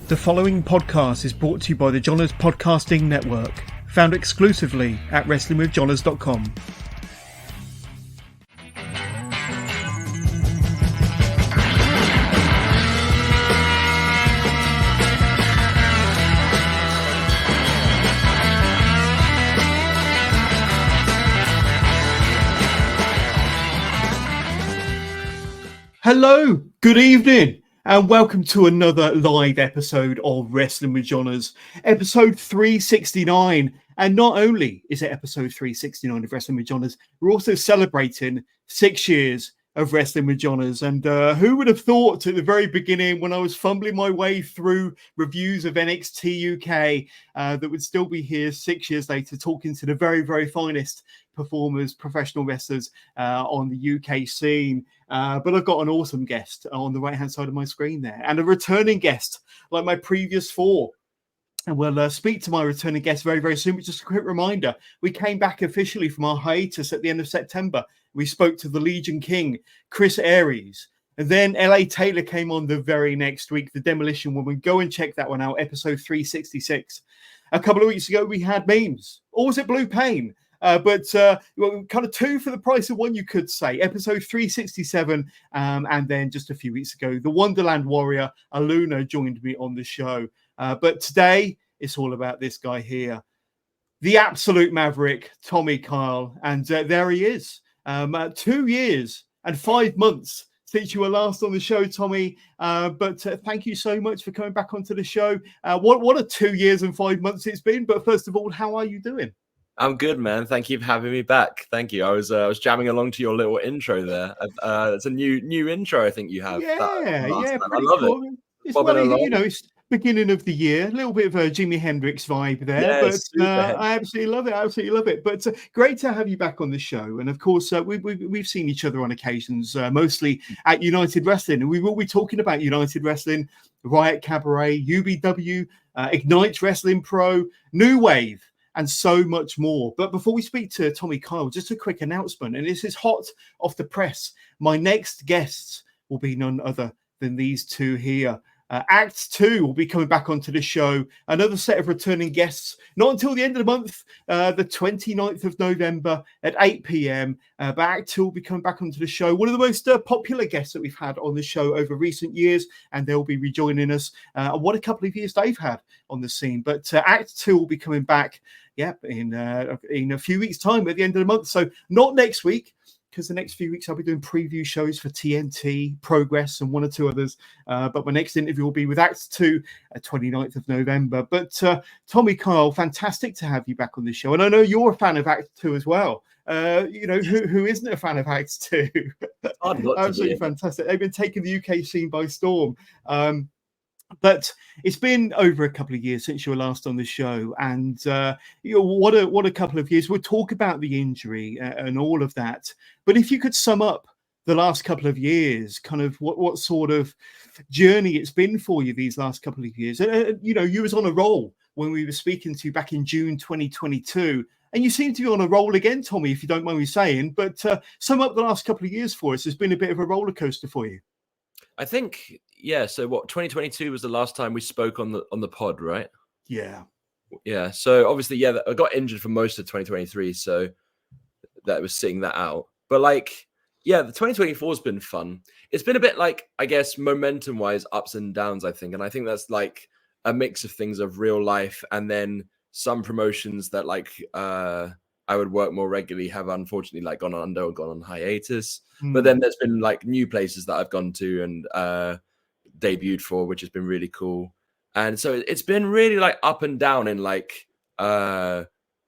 The following podcast is brought to you by the Johners Podcasting Network, found exclusively at wrestlingwithjohners.com. Hello, good evening, and welcome to another live episode of Wrestling with Johners, episode 369. And not only is it episode 369 of Wrestling with Johners, we're also celebrating 6 years of Wrestling with Johners. And who would have thought at the very beginning, when I was fumbling my way through reviews of NXT UK, that would still be here 6 years later, talking to the very, very finest performers, professional wrestlers on the UK scene. But I've got an awesome guest on the right-hand side of my screen there, and a returning guest like my previous four. And we'll speak to my returning guest very, very soon. But just a quick reminder, we came back officially from our hiatus at the end of September. We spoke to the Legion King, Chris Aries. And then LA Taylor came on the very next week, the Demolition Woman. Go and check that one out, episode 366. A couple of weeks ago, we had memes. Or was it Blue Pain? But kind of two for the price of one, you could say. Episode 367, and then just a few weeks ago, the Wonderland Warrior, Aluna, joined me on the show. But today, it's all about this guy here, the absolute Maverick, Tommy Kyle. And there he is. 2 years and 5 months since you were last on the show, Tommy. But thank you so much for coming back onto the show. What a 2 years and 5 months it's been. But first of all, how are you doing? I'm good, man. Thank you for having me back. Thank you. I was jamming along to your little intro there. It's a new intro, I think you have. Yeah, I love cool. it. It's beginning of the year, a little bit of a Jimi Hendrix vibe there, but I absolutely love it. But great to have you back on the show. And of course, we've seen each other on occasions, mostly at United Wrestling, and we will be talking about United Wrestling, Riot Cabaret, UBW, Ignite Wrestling Pro, New Wave, and so much more. But before we speak to Tommy Kyle, just a quick announcement, and this is hot off the press. My next guests will be none other than these two here. Act 2 will be coming back onto the show. Another set of returning guests, not until the end of the month, the 29th of November at 8 p.m. But Act 2 will be coming back onto the show. One of the most popular guests that we've had on the show over recent years, and they'll be rejoining us. What a couple of years they've had on the scene. But Act 2 will be coming back, in a few weeks' time at the end of the month. So not next week, because the next few weeks I'll be doing preview shows for TNT, Progress, and one or two others. But my next interview will be with Act 2 at 29th of November. But Tommy Kyle, fantastic to have you back on the show. And I know you're a fan of Act 2 as well. Who isn't a fan of Act 2? Absolutely fantastic. They've been taking the UK scene by storm. But it's been over a couple of years since you were last on the show, and what a couple of years. We'll talk about the injury and all of that. But if you could sum up the last couple of years, kind of what sort of journey it's been for you these last couple of years. You was on a roll when we were speaking to you back in June 2022, and you seem to be on a roll again, Tommy, if you don't mind me saying. But sum up the last couple of years for us. It's been a bit of a roller coaster for you. I think, so 2022 was the last time we spoke on the pod, right? Yeah. So obviously, I got injured for most of 2023, so that was sitting that out. But the 2024 has been fun. It's been a bit I guess, momentum-wise, ups and downs, I think. And I think that's a mix of things of real life, and then some promotions that I would work more regularly have unfortunately gone under or gone on hiatus. But then there's been new places that I've gone to and debuted for, which has been really cool. And so it's been really up and down in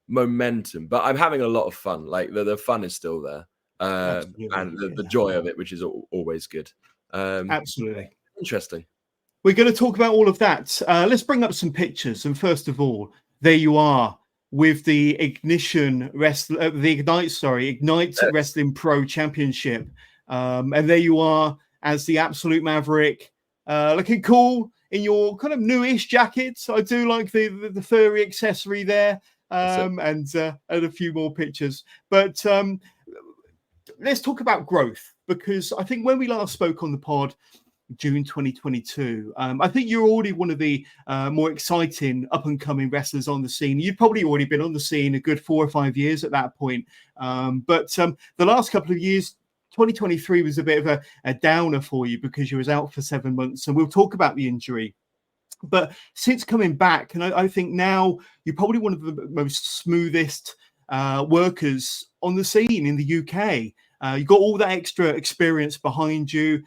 momentum, but I'm having a lot of fun. The fun is still there. And the joy of it, which is always good. Absolutely. Interesting. We're going to talk about all of that. Let's bring up some pictures. And first of all, there you are, with the Ignite Wrestling Pro Championship. And there you are as the absolute Maverick, looking cool in your kind of newish jacket. I do like the furry accessory there, and a few more pictures. But let's talk about growth, because I think when we last spoke on the pod, June 2022. I think you're already one of the more exciting up-and-coming wrestlers on the scene. You've probably already been on the scene a good 4 or 5 years at that point. But the last couple of years, 2023 was a bit of a downer for you because you was out for 7 months. And we'll talk about the injury. But since coming back, and I think now you're probably one of the most smoothest workers on the scene in the UK. You've got all that extra experience behind you,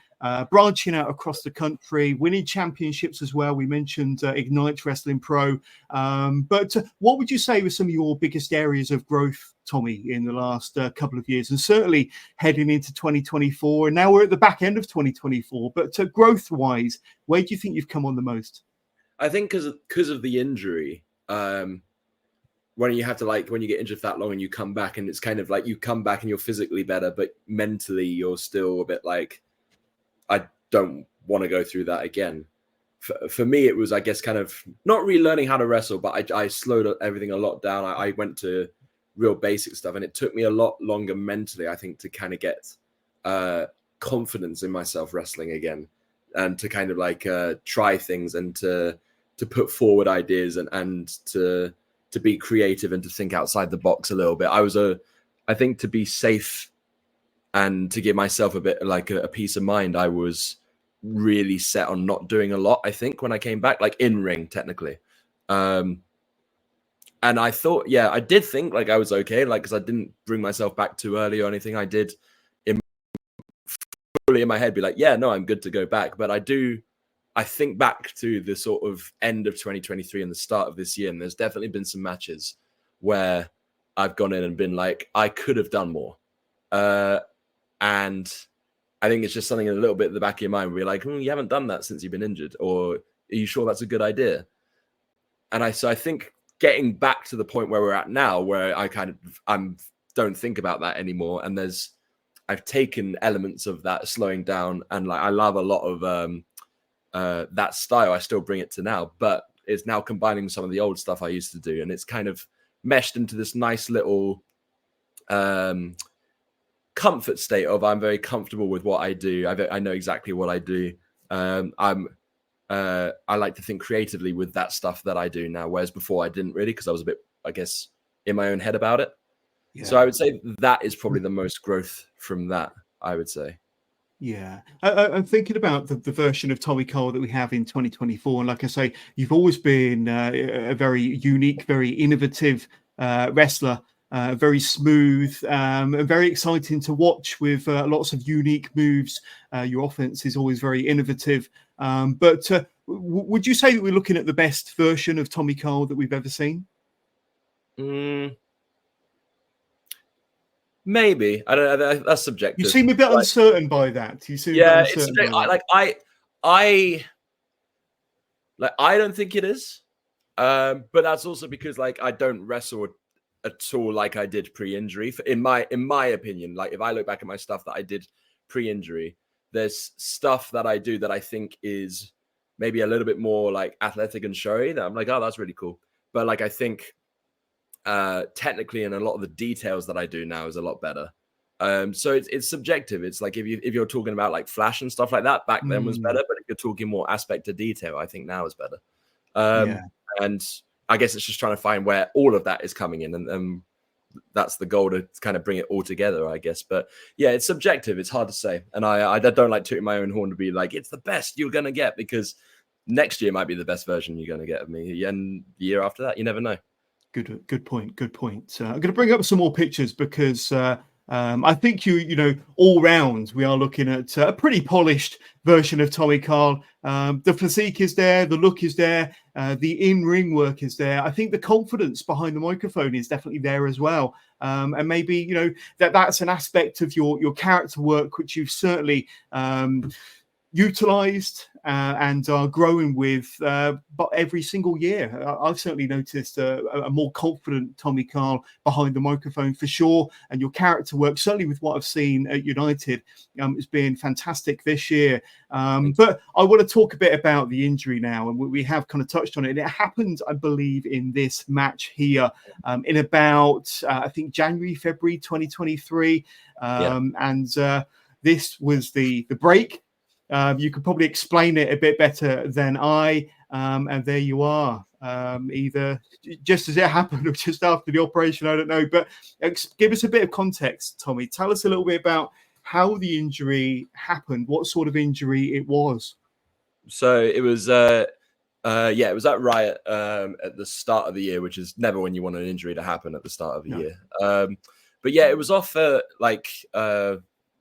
branching out across the country, winning championships as well. We mentioned Ignite Wrestling Pro. But what would you say were some of your biggest areas of growth, Tommy, in the last couple of years? And certainly heading into 2024. And now we're at the back end of 2024. But growth-wise, where do you think you've come on the most? I think because of the injury, when you have to when you get injured for that long and you come back, and it's kind of like you come back and you're physically better, but mentally you're still a bit like, I don't want to go through that again. For me, it was, I guess, kind of not relearning how to wrestle, but I slowed everything a lot down. I went to real basic stuff, and it took me a lot longer mentally, I think, to kind of get confidence in myself wrestling again, and to kind of try things and to put forward ideas and to be creative and to think outside the box a little bit. I think to be safe and to give myself a bit like a peace of mind, I was really set on not doing a lot, I think, when I came back, like in ring technically. And I thought, yeah, I did think like I was okay, like, because I didn't bring myself back too early or anything. I did fully in my head be like, yeah, no, I'm good to go back. But I think back to the sort of end of 2023 and the start of this year, and there's definitely been some matches where I've gone in and been like, I could have done more. And I think it's just something in a little bit at the back of your mind where you're like, you haven't done that since you've been injured, or are you sure that's a good idea? And I think getting back to the point where we're at now, where I don't think about that anymore, and I've taken elements of that slowing down, and like I love a lot of that style. I still bring it to now, but it's now combining some of the old stuff I used to do, and it's kind of meshed into this nice little comfort state of I'm very comfortable with what I do. I know exactly what I do. I like to think creatively with that stuff that I do now, whereas before I didn't really, because I was a bit, I guess, in my own head about it. Yeah. So I would say that is probably the most growth from that, I would say. Yeah, I'm thinking about the version of Tommy Cole that we have in 2024. And like I say, you've always been a very unique, very innovative wrestler, very smooth and very exciting to watch with lots of unique moves. Your offense is always very innovative. But would you say that we're looking at the best version of Tommy Cole that we've ever seen? Maybe. I don't know. That's subjective. You seem a bit uncertain by that. You seem a bit uncertain by that. I don't think it is. But that's also because I don't wrestle at all like I did pre-injury. In my opinion, like if I look back at my stuff that I did pre-injury, there's stuff that I do that I think is maybe a little bit more like athletic and showy that I'm like, oh, that's really cool. But I think technically, and a lot of the details that I do now is a lot better. So it's subjective. It's like if you're talking about like flash and stuff like that, back then was better. But if you're talking more aspect to detail, I think now is better. And I guess it's just trying to find where all of that is coming in, and that's the goal, to kind of bring it all together, I guess. But yeah, it's subjective. It's hard to say, and I don't like tooting my own horn to be like it's the best you're gonna get, because next year might be the best version you're gonna get of me, and the year after that, you never know. Good point. I'm going to bring up some more pictures because I think you know, all round we are looking at a pretty polished version of Tommy Carl. The physique is there, the look is there, the in-ring work is there. I think the confidence behind the microphone is definitely there as well. And maybe, you know, that's an aspect of your character work which you've certainly utilized and are growing with but every single year. I've certainly noticed a more confident Tommy Carl behind the microphone for sure, and your character work, certainly with what I've seen at United, has been fantastic this year. But I want to talk a bit about the injury now, and we have kind of touched on it. It happened, I believe, in this match here in about I think January, February 2023, and this was the break You could probably explain it a bit better than I. And there you are, either just as it happened or just after the operation. I don't know, but give us a bit of context, Tommy. Tell us a little bit about how the injury happened, what sort of injury it was. So it was, it was that riot at the start of the year, which is never when you want an injury to happen at the start of the year. But yeah, it was off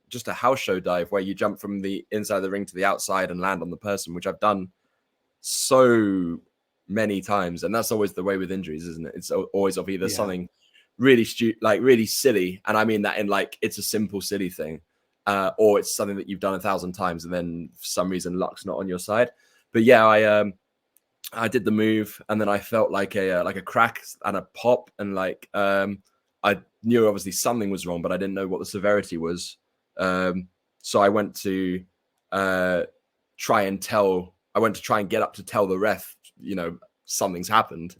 just a house show dive where you jump from the inside of the ring to the outside and land on the person, which I've done so many times. And that's always the way with injuries, isn't it? It's always of either something really really silly. And I mean that in it's a simple, silly thing. Or it's something that you've done 1,000 times and then for some reason luck's not on your side. But yeah, I did the move and then I felt like a crack and a pop and I knew obviously something was wrong, but I didn't know what the severity was. So I went to try and get up to tell the ref, something's happened.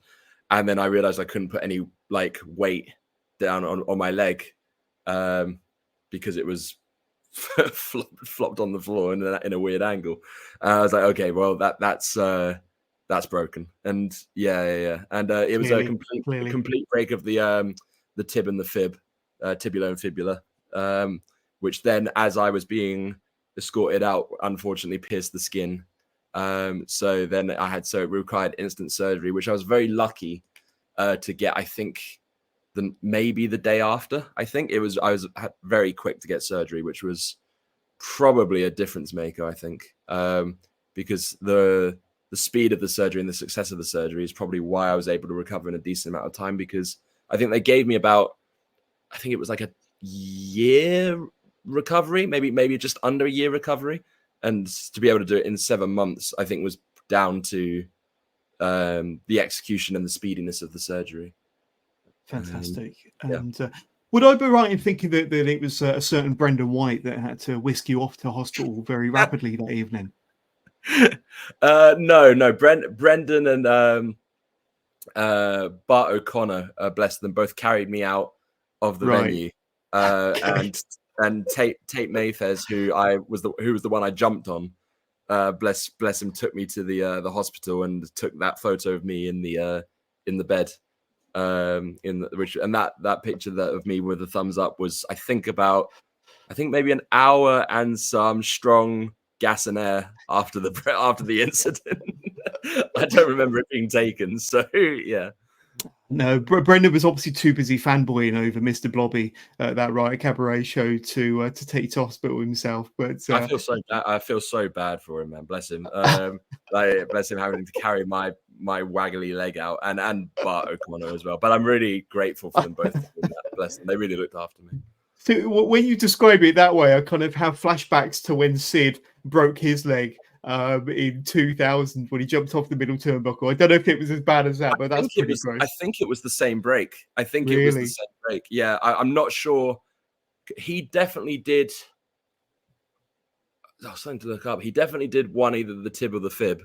And then I realized I couldn't put any weight down on my leg because it was flopped on the floor in a weird angle. I was like, okay, well that's broken. And and it was a complete break of the tib and the fib, tibula and fibula, which then, as I was being escorted out, unfortunately pierced the skin. So then it required instant surgery, which I was very lucky to get. I think maybe the day after. I was very quick to get surgery, which was probably a difference maker. I think because the speed of the surgery and the success of the surgery is probably why I was able to recover in a decent amount of time. Because I think they gave me it was a year recovery, maybe just under a year recovery, and to be able to do it in 7 months, I think was down to the execution and the speediness of the surgery. Fantastic. And would I be right in thinking that it was a certain Brendan White that had to whisk you off to hospital very rapidly that evening? No. Brendan and Bart O'Connor, bless them, both carried me out of the venue. And Tate Mayfairs, who was the one I jumped on, bless him, took me to the hospital and took that photo of me in the bed. That picture of me with a thumbs up was I think maybe an hour and some strong gas and air after the incident. I don't remember it being taken. So yeah. No, Brendan was obviously too busy fanboying over Mr. Blobby at that Riot Cabaret show to take to hospital himself. But I feel so bad for him, man. Bless him. Bless him having to carry my waggly leg out, and Bart O'Connor as well. But I'm really grateful for them both. Bless them. They really looked after me. So when you describe it that way, I kind of have flashbacks to when Sid broke his leg in 2000 when he jumped off the middle turnbuckle. I don't know if it was as bad as that, but that's pretty gross. I think it was the same break. It was the same break. Yeah, I'm not sure. He definitely did. Something to look up. He definitely did one, either the tib or the fib.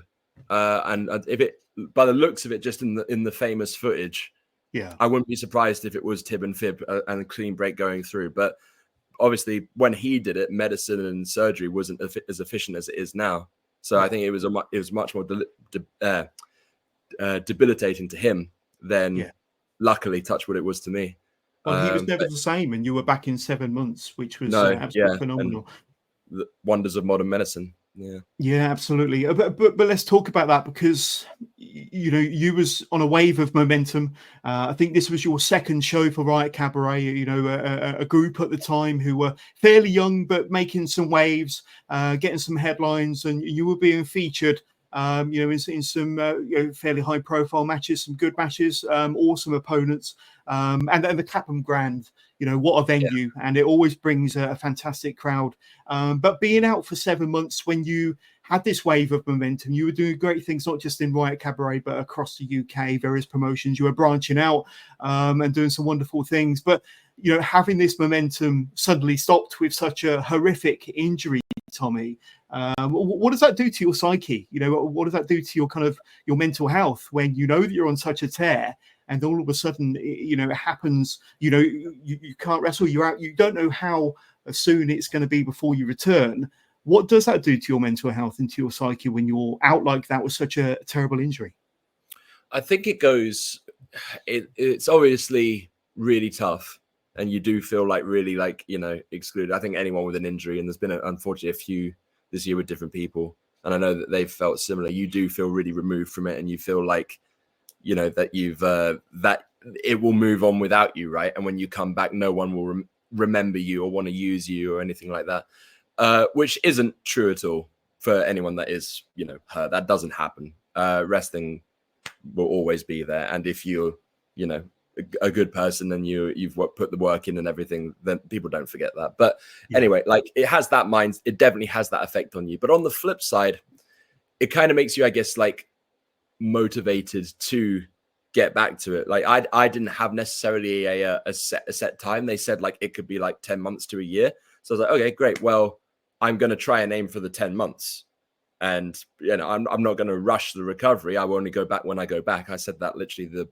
And if it, by the looks of it, just in the famous footage, I wouldn't be surprised if it was tib and fib and a clean break going through. But obviously, when he did it, medicine and surgery wasn't as efficient as it is now. So I think it was much more debilitating to him than, luckily, touch wood, it was to me. Well, he was never the same, and you were back in 7 months, which was absolutely phenomenal. And the wonders of modern medicine. Yeah, absolutely. But let's talk about that, because you was on a wave of momentum. I think this was your second show for Riot Cabaret. A group at the time who were fairly young but making some waves, getting some headlines, and you were being featured. In some fairly high-profile matches, some good matches, awesome opponents, and the Clapham Grand. What a venue, and it always brings a fantastic crowd. But being out for 7 months, when you had this wave of momentum, you were doing great things, not just in Riot Cabaret, but across the UK, various promotions. You were branching out and doing some wonderful things. But, having this momentum suddenly stopped with such a horrific injury, Tommy, what does that do to your psyche? What does that do to your mental health when you know that you're on such a tear? And all of a sudden, it happens, you can't wrestle, you're out, you don't know how soon it's going to be before you return. What does that do to your mental health and to your psyche when you're out like that with such a terrible injury? I think it's obviously really tough, and you do feel like really like, excluded. I think anyone with an injury, and there's been unfortunately a few this year with different people, and I know that they've felt similar. You do feel really removed from it, and you feel like, that you've that it will move on without you, right? And when you come back, no one will remember you or want to use you or anything like that, which isn't true at all for anyone that is, hurt. That doesn't happen. Wrestling will always be there, and if you're, a good person and you've put the work in and everything, then people don't forget that. But anyway, like, it definitely has that effect on you. But on the flip side, it kind of makes you, I guess, like, motivated to get back to it. Like, I didn't have necessarily a set time. They said like it could be like 10 months to a year. So I was like, okay, great. Well, I'm going to try and aim for the 10 months. And, I'm not going to rush the recovery. I will only go back when I go back. I said that literally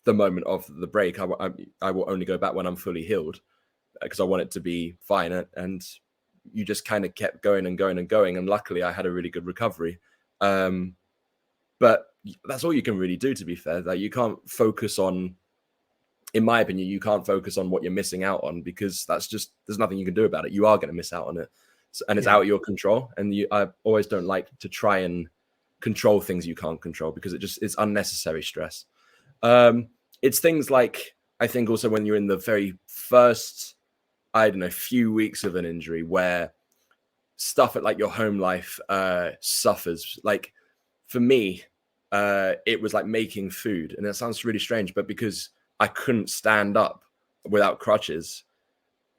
the moment of the break. I will only go back when I'm fully healed, because I want it to be fine. And you just kind of kept going and going and going. And luckily I had a really good recovery. But that's all you can really do, to be fair. That you can't focus on, in my opinion, you can't focus on what you're missing out on, because there's nothing you can do about it. You are going to miss out on it. And it's out of your control. And I always don't like to try and control things you can't control, because it's unnecessary stress. It's things like, I think also when you're in the very first, I don't know, few weeks of an injury, where stuff at like your home life suffers. Like for me, it was like making food, and that sounds really strange, but because I couldn't stand up without crutches,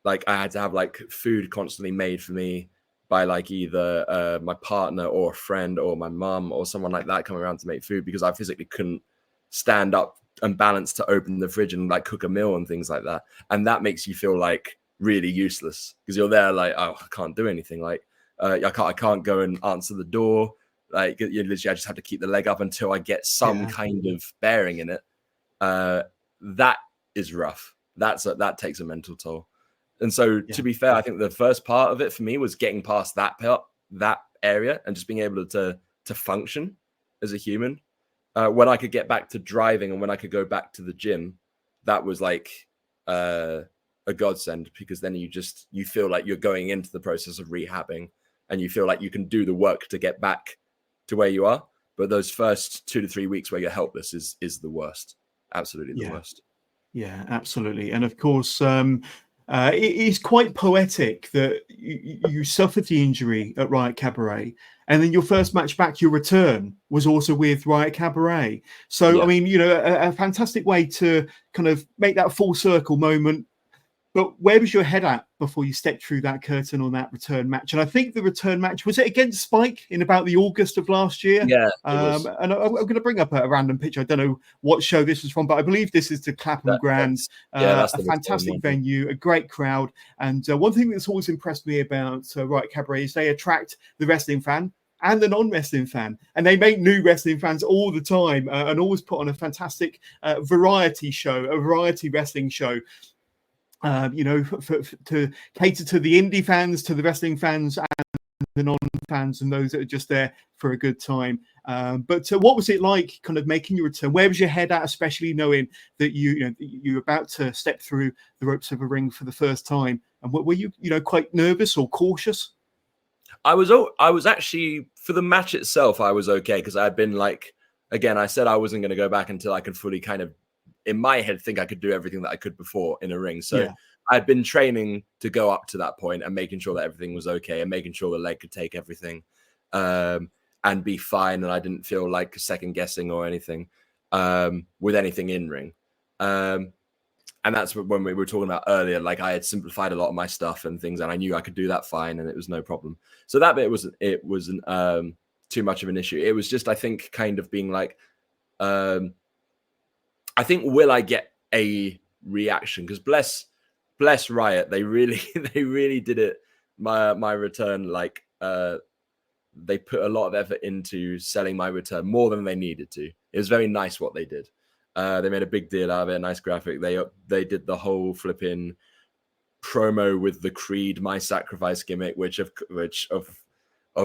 like I had to have like food constantly made for me by like either my partner or a friend or my mum or someone like that coming around to make food, because I physically couldn't stand up and balance to open the fridge and like cook a meal and things like that. And that makes you feel like really useless, because you're there like, oh, I can't do anything. Like I can't go and answer the door. Like literally, I just have to keep the leg up until I get some kind of bearing in it. That is rough. That takes a mental toll. And so, to be fair, I think the first part of it for me was getting past that area, and just being able to function as a human. When I could get back to driving and when I could go back to the gym, that was like a godsend, because then you feel like you're going into the process of rehabbing, and you feel like you can do the work to get back to where you are. But those first 2 to 3 weeks where you're helpless is the worst. Absolutely the worst. Yeah, absolutely. And of course, it is quite poetic that you suffered the injury at Riot Cabaret, and then your first match back, your return, was also with Riot Cabaret. So, I mean, a fantastic way to kind of make that full circle moment. But where was your head at before you stepped through that curtain on that return match? And I think the return match, was it against Spike in about the August of last year? Yeah. And I'm going to bring up a random picture. I don't know what show this was from, but I believe this is the Clapham Grand. That's a fantastic venue, a great crowd. And one thing that's always impressed me about Riot Cabaret is they attract the wrestling fan and the non-wrestling fan, and they make new wrestling fans all the time, and always put on a fantastic variety wrestling show. To cater to the indie fans, to the wrestling fans, and the non-fans, and those that are just there for a good time. But what was it like, kind of making your return? Where was your head at, especially knowing that you're about to step through the ropes of a ring for the first time? And were you, quite nervous or cautious? I was actually, for the match itself, I was okay, because I had been like, again, I said I wasn't going to go back until I could fully kind of, in my head, think I could do everything that I could before in a ring. So I'd been training to go up to that point and making sure that everything was okay, and making sure the leg could take everything and be fine. And I didn't feel like second guessing or anything with anything in ring. And that's when we were talking about earlier, like I had simplified a lot of my stuff and things, and I knew I could do that fine, and it was no problem. So that bit wasn't too much of an issue. It was just, I think, kind of being like, I think, will I get a reaction? Because bless Riot, they really did it. My return, like they put a lot of effort into selling my return, more than they needed to. It was very nice what they did. They made a big deal out of it, a nice graphic. They did the whole flipping promo with the Creed My Sacrifice gimmick, which of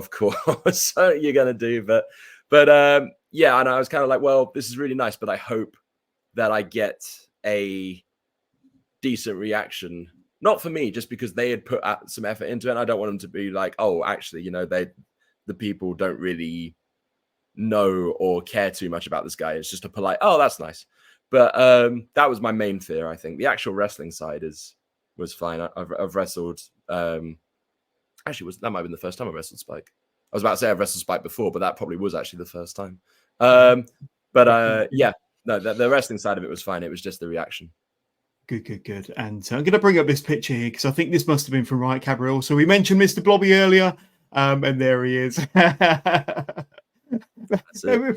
course you're gonna do, but yeah, and I was kind of like, well, this is really nice, but I hope that I get a decent reaction. Not for me, just because they had put some effort into it. And I don't want them to be like, oh, actually, the people don't really know or care too much about this guy. It's just a polite, oh, that's nice. But that was my main fear. I think the actual wrestling side was fine. I've wrestled. Actually, that might have been the first time I wrestled Spike. I was about to say I've wrestled Spike before, but that probably was actually the first time. Yeah, no, the wrestling side of it was fine. It was just the reaction. Good. And I'm going to bring up this picture here because I think this must have been from Riot Cabaret. So we mentioned Mr. Blobby earlier, and there he is.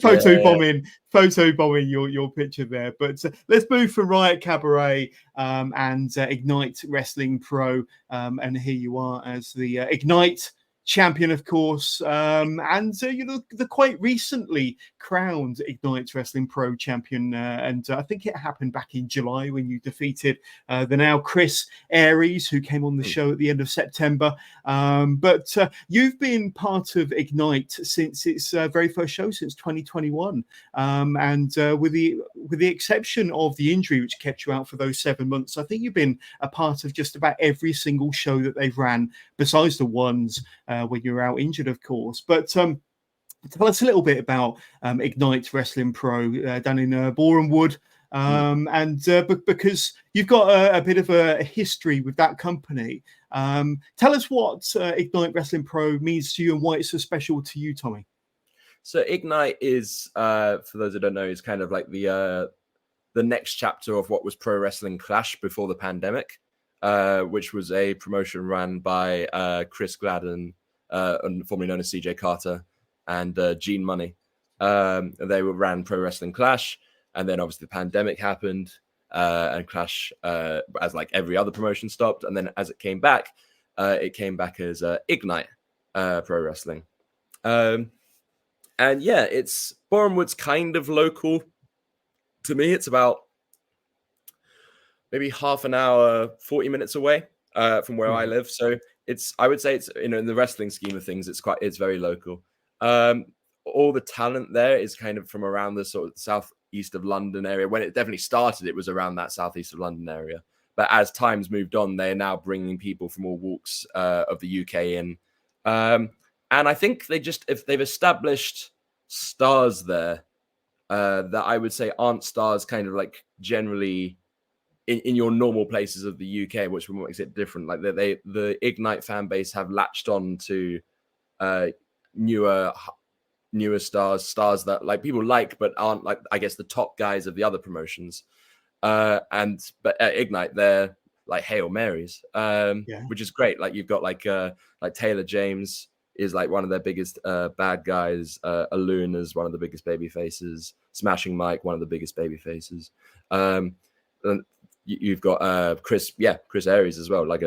Photo bombing your picture there. But let's move from Riot Cabaret and Ignite Wrestling Pro, and here you are as the Ignite champion, of course, and the quite recently crowned Ignite Wrestling Pro champion, and I think it happened back in July when you defeated the now Chris Aries, who came on the show at the end of September. But you've been part of Ignite since its very first show, since 2021, and with the exception of the injury which kept you out for those 7 months, I think you've been a part of just about every single show that they've ran, besides the ones when you're out injured, of course. But tell us a little bit about Ignite Wrestling Pro down in Boreham Wood, and because you've got a bit of a history with that company. Tell us what Ignite Wrestling Pro means to you and why it's so special to you, Tommy. So Ignite is, for those who don't know, is kind of like the next chapter of what was Pro Wrestling Clash before the pandemic, which was a promotion run by Chris Gladden, formerly known as CJ Carter, and Gene Money. They ran Pro Wrestling Clash, and then obviously the pandemic happened, and Clash, as like every other promotion, stopped. And then as it came back as Ignite Pro Wrestling. And yeah, it's Boreham Wood's kind of local to me. It's about maybe half an hour, 40 minutes away from where I live. So I would say it's, in the wrestling scheme of things, it's very local. All the talent there is kind of from around the sort of southeast of London area. When it definitely started, it was around that southeast of London area. But as time's moved on, they're now bringing people from all walks of the UK in. And I think if they've established stars there that I would say aren't stars kind of like generally in your normal places of the UK, which makes it different. Like the Ignite fan base have latched on to newer stars that like people like, but aren't like, I guess, the top guys of the other promotions. But at Ignite, they're like Hail Marys, which is great. Like you've got like Taylor James is like one of their biggest bad guys. Aloon is one of the biggest baby faces. Smashing Mike, one of the biggest baby faces. And you've got Chris Aries as well, like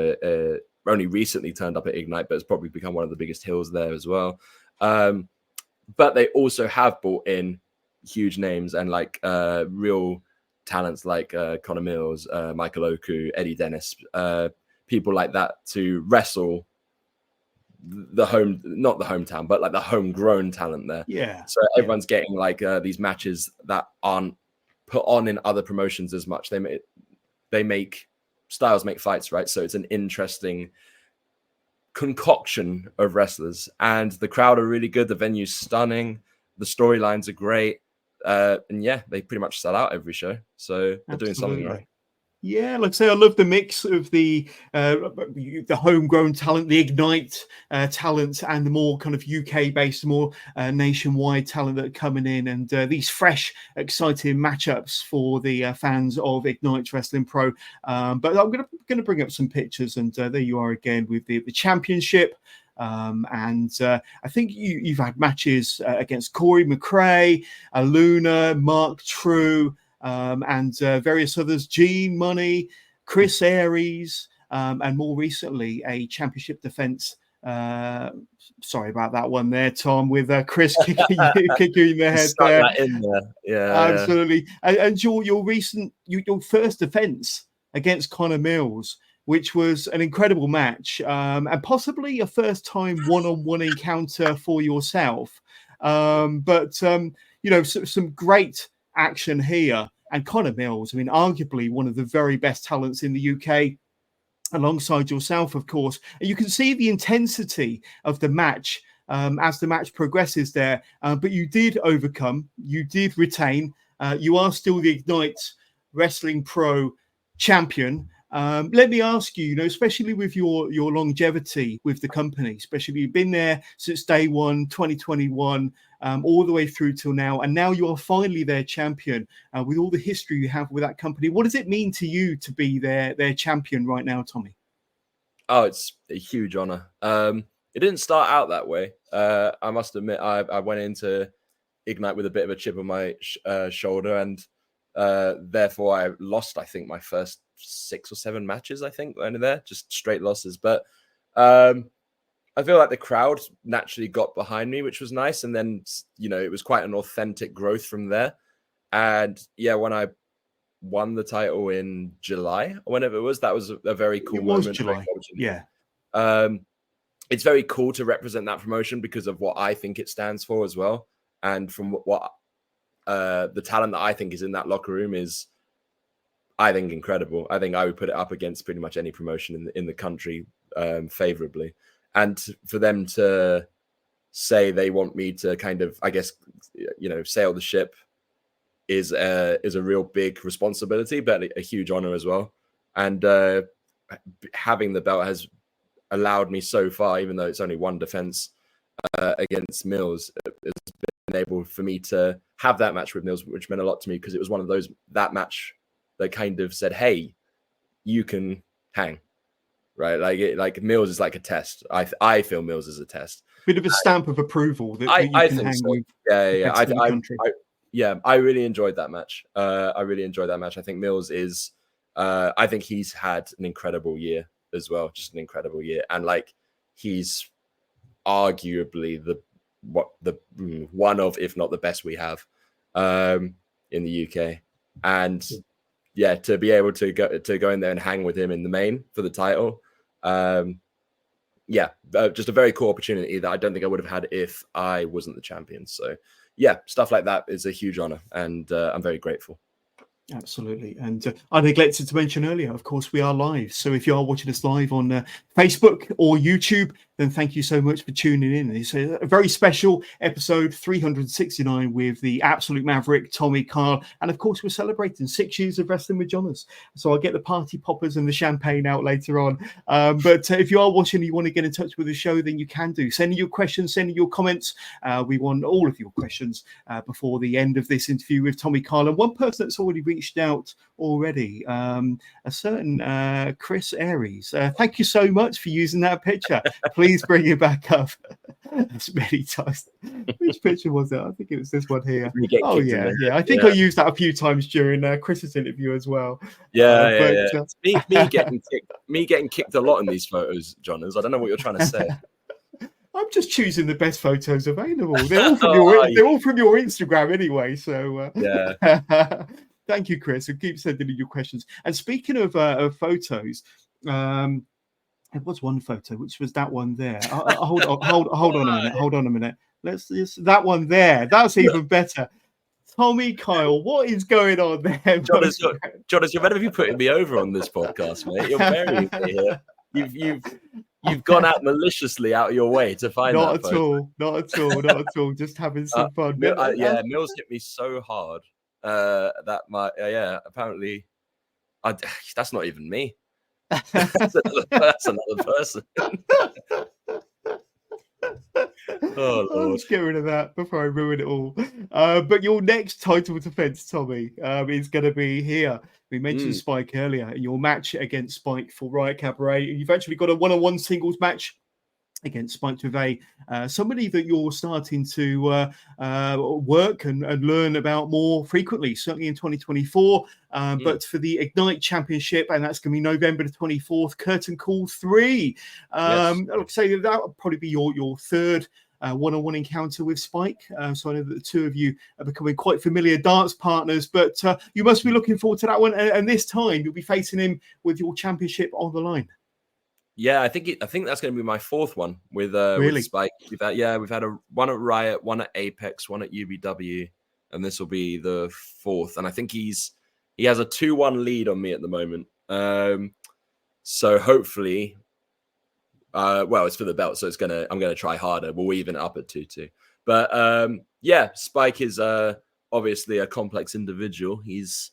only recently turned up at Ignite, but has probably become one of the biggest heels there as well. But they also have brought in huge names and like real talents like Connor Mills, Michael Oku, Eddie Dennis, people like that to wrestle not the hometown, but like the homegrown talent there. Yeah. So everyone's getting like these matches that aren't put on in other promotions as much. They make styles make fights, right? So it's an interesting concoction of wrestlers, and the crowd are really good. The venue's stunning. The storylines are great. And yeah, they pretty much sell out every show. So they're doing something right. Yeah, like I say, I love the mix of the homegrown talent, the Ignite talent, and the more kind of UK-based, more nationwide talent that are coming in, and these fresh, exciting matchups for the fans of Ignite Wrestling Pro. But I'm going to bring up some pictures, and there you are again with the championship. And I think you've had matches against Corey McRae, Luna, Mark True, and various others, Gene Money, Chris Aries, and more recently a championship defense. Sorry about that one there, Tom, with Chris kicking you in the head there. That in there. Yeah, absolutely. And your first defense against Connor Mills which was an incredible match, and possibly a first-time one-on-one encounter for yourself. Some great action here. And Connor Mills, I mean, arguably one of the very best talents in the UK, alongside yourself, of course. And you can see the intensity of the match as the match progresses there. But you did overcome, you did retain. You are still the Ignite Wrestling Pro champion. Let me ask you, especially with your longevity with the company, especially you've been there since day one, 2021, all the way through till now, and now you are finally their champion. With all the history you have with that company, what does it mean to you to be their champion right now, Tommy? Oh, it's a huge honor. It didn't start out that way. I must admit, I went into Ignite with a bit of a chip on my shoulder, and therefore I lost, I think, my first 6 or 7 matches, I think, under there, just straight losses. But I feel like the crowd naturally got behind me, which was nice. And then, it was quite an authentic growth from there. And yeah, when I won the title in July or whenever it was, that was a very cool moment. July. Yeah. It's very cool to represent that promotion because of what I think it stands for as well. And from what the talent that I think is in that locker room is, I think, incredible. I think I would put it up against pretty much any promotion in the country favorably. And for them to say they want me to kind of, I guess, sail the ship is a real big responsibility, but a huge honor as well. And having the belt has allowed me so far, even though it's only one defense against Mills, it's been able for me to have that match with Mills, which meant a lot to me because it was one of that match that kind of said, hey, you can hang, right? Like Mills is like a test. I feel Mills is a test. Bit of a stamp of approval that you I can think hang so. with. Yeah. I really enjoyed that match. I think Mills is, I think he's had an incredible year as well. Just an incredible year. And like, he's arguably one of, if not the best we have in the UK. And yeah, to be able to go in there and hang with him in the main for the title. Just a very cool opportunity that I don't think I would have had if I wasn't the champion. So yeah, stuff like that is a huge honor, and I'm very grateful. Absolutely. And I neglected to mention earlier, of course, we are live. So if you are watching us live on Facebook or YouTube, then thank you so much for tuning in. It's a very special episode 369 with the absolute Maverick, Tommy Kyle. And of course, we're celebrating 6 years of Wrestling with Johners. So I'll get the party poppers and the champagne out later on. But if you are watching and you want to get in touch with the show, then you can do. Send in your questions, send in your comments. We want all of your questions before the end of this interview with Tommy Kyle. And one person that's already reached out already, a certain Chris Aries. Thank you so much for using that picture. Please bring it back up as many times. Which picture was it? I think it was this one here. Oh yeah. I think I used that a few times during Chris's interview as well. Me getting kicked a lot in these photos, Johners. I don't know what you're trying to say. I'm just choosing the best photos available. They're all from your Instagram anyway. So thank you, Chris, and keep sending in your questions. And speaking of photos, there was one photo, which was that one there. Hold on a minute. Let's just that one there. That's even better. Tommy Kyle, what is going on there? Jonas, you're meant to be putting me over on this podcast, mate. You're burying me here. You've gone out maliciously out of your way to find not at all. Just having some fun. Mills hit me so hard that apparently that's not even me. That's another person. Oh, Lord. Let's get rid of that before I ruin it all. But your next title defense, Tommy, is going to be here. We mentioned Spike earlier. Your match against Spike for Riot Cabaret. You've actually got a one-on-one singles match against Spike Trevay, somebody that you're starting to work and learn about more frequently, certainly in 2024. But for the Ignite Championship, and that's going to be November the 24th, Curtain Call 3. Yes. Like I say, that will probably be your third one-on-one encounter with Spike. So I know that the two of you are becoming quite familiar dance partners, but you must be looking forward to that one. And this time you'll be facing him with your championship on the line. Yeah, I think that's going to be my fourth one with Spike. We've had one at Riot, one at Apex, one at UBW, and this will be the fourth. And I think he has a 2-1 lead on me at the moment. So hopefully, it's for the belt, so I'm gonna try harder. We'll even it up at 2-2. But Spike is obviously a complex individual. He's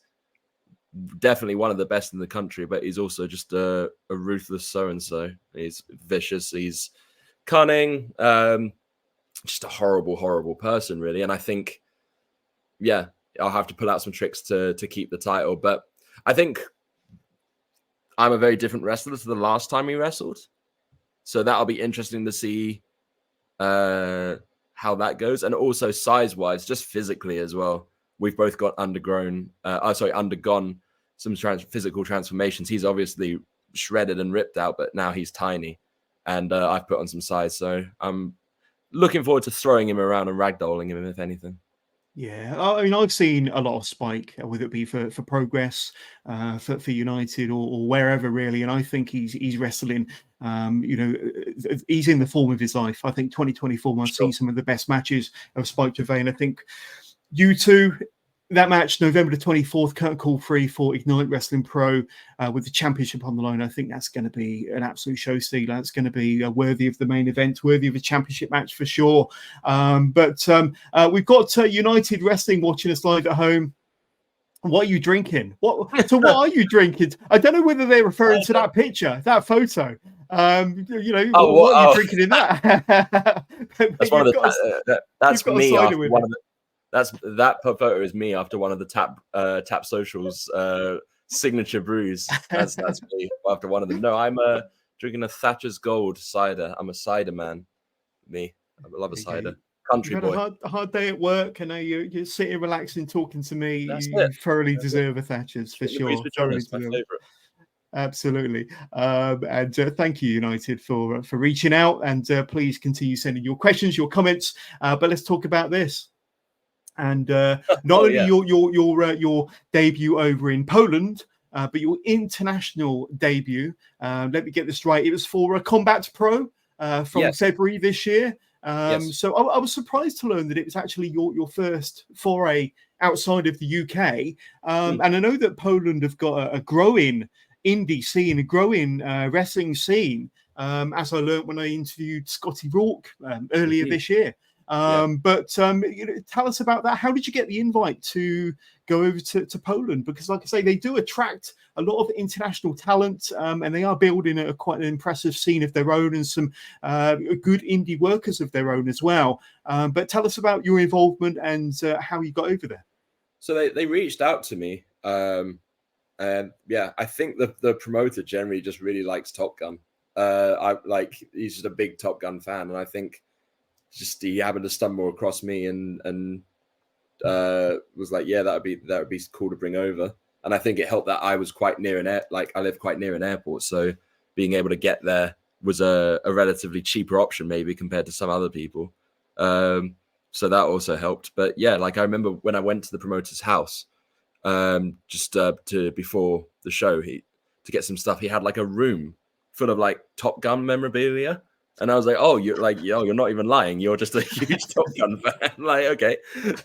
definitely one of the best in the country, but he's also just a ruthless so-and-so. He's vicious, he's cunning, just a horrible, horrible person, really. And I think, I'll have to pull out some tricks to keep the title. But I think I'm a very different wrestler to the last time he wrestled. So that'll be interesting to see how that goes. And also size-wise, just physically as well. We've both got undergone some physical transformations. He's obviously shredded and ripped out, but now he's tiny. And I've put on some size. So I'm looking forward to throwing him around and ragdolling him, if anything. Yeah, I mean, I've seen a lot of Spike, whether it be for Progress, for United or wherever really, and I think he's wrestling. He's in the form of his life. I think 2024, I've seen some of the best matches of Spike Gervais. I think you two, that match, November the 24th, curtain call free for Ignite Wrestling Pro with the championship on the line. I think that's going to be an absolute show stealer. That's going to be worthy of the main event, worthy of a championship match for sure. But we've got United Wrestling watching us live at home. What are you drinking? What are you drinking? I don't know whether they're referring to that picture, that photo. What are you drinking in that? That's one of the. That's me after one of the. That photo is me after one of the Tap Socials signature brews. That's me after one of them. No, I'm drinking a Thatcher's Gold cider. I'm a cider man. I love a cider. Country boy. A hard day at work, and now you're sitting relaxing, talking to me. You thoroughly deserve a Thatcher's for sure. My favorite. Absolutely. And thank you, United, for reaching out. And please continue sending your questions, your comments. But let's talk about this. And not only your debut over in Poland, but your international debut. Let me get this right. It was for a Combat Pro from February this year. So I was surprised to learn that it was actually your first foray outside of the UK. And I know that Poland have got a growing indie scene, a growing wrestling scene, as I learned when I interviewed Scotty Rourke earlier this year. But tell us about that. How did you get the invite to go over to Poland? Because, like I say, they do attract a lot of international talent, and they are building quite an impressive scene of their own and some good indie workers of their own as well. But tell us about your involvement and how you got over there. So they reached out to me, and I think the promoter generally just really likes Top Gun. He's just a big Top Gun fan, and I think. Just he happened to stumble across me and was like, that would be cool to bring over. And I think it helped that I was quite near I live quite near an airport, so being able to get there was a relatively cheaper option maybe compared to some other people. So that also helped. But I remember when I went to the promoter's house, before the show, to get some stuff. He had a room full of Top Gun memorabilia. And I was like, "Oh, you're not even lying. You're just a huge Top Gun fan." Okay,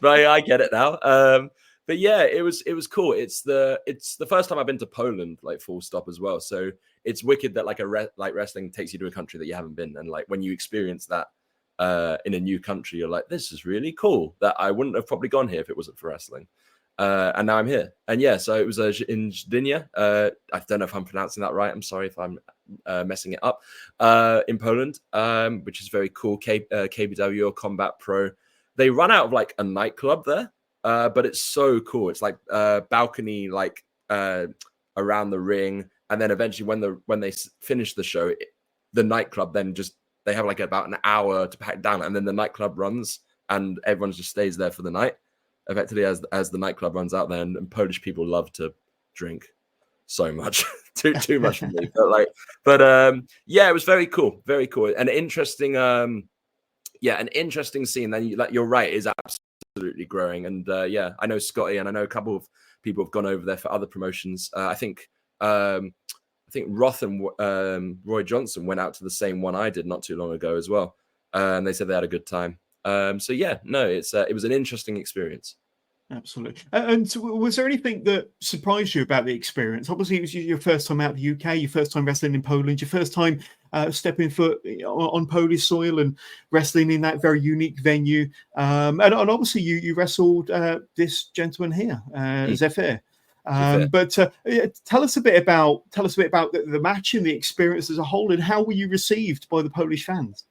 but I get it now. But it was cool. It's the first time I've been to Poland, full stop as well. So it's wicked that wrestling takes you to a country that you haven't been, and when you experience that in a new country, you're like, "This is really cool." That I wouldn't have probably gone here if it wasn't for wrestling. And now I'm here. And so it was in Gdynia. I don't know if I'm pronouncing that right. I'm sorry if I'm messing it up. In Poland, which is very cool. KBW or Combat Pro. They run out of a nightclub there, but it's so cool. It's balcony around the ring, and then eventually when they finish the show, the nightclub then they have about an hour to pack down, and then the nightclub runs, and everyone just stays there for the night. Effectively, as the nightclub runs out there, and Polish people love to drink so much, too much for me. But it was very cool, and interesting yeah, an interesting scene. Then you're right, is absolutely growing. And yeah, I know Scotty, and I know a couple of people have gone over there for other promotions. I think Roth and Roy Johnson went out to the same one I did not too long ago as well, and they said they had a good time. So yeah, no, it was an interesting experience. Absolutely. And so was there anything that surprised you about the experience? Obviously, it was your first time out of the UK, your first time wrestling in Poland, your first time stepping foot on Polish soil and wrestling in that very unique venue. And obviously, you wrestled this gentleman here, Zephyr. But tell us a bit about the match and the experience as a whole, and how were you received by the Polish fans?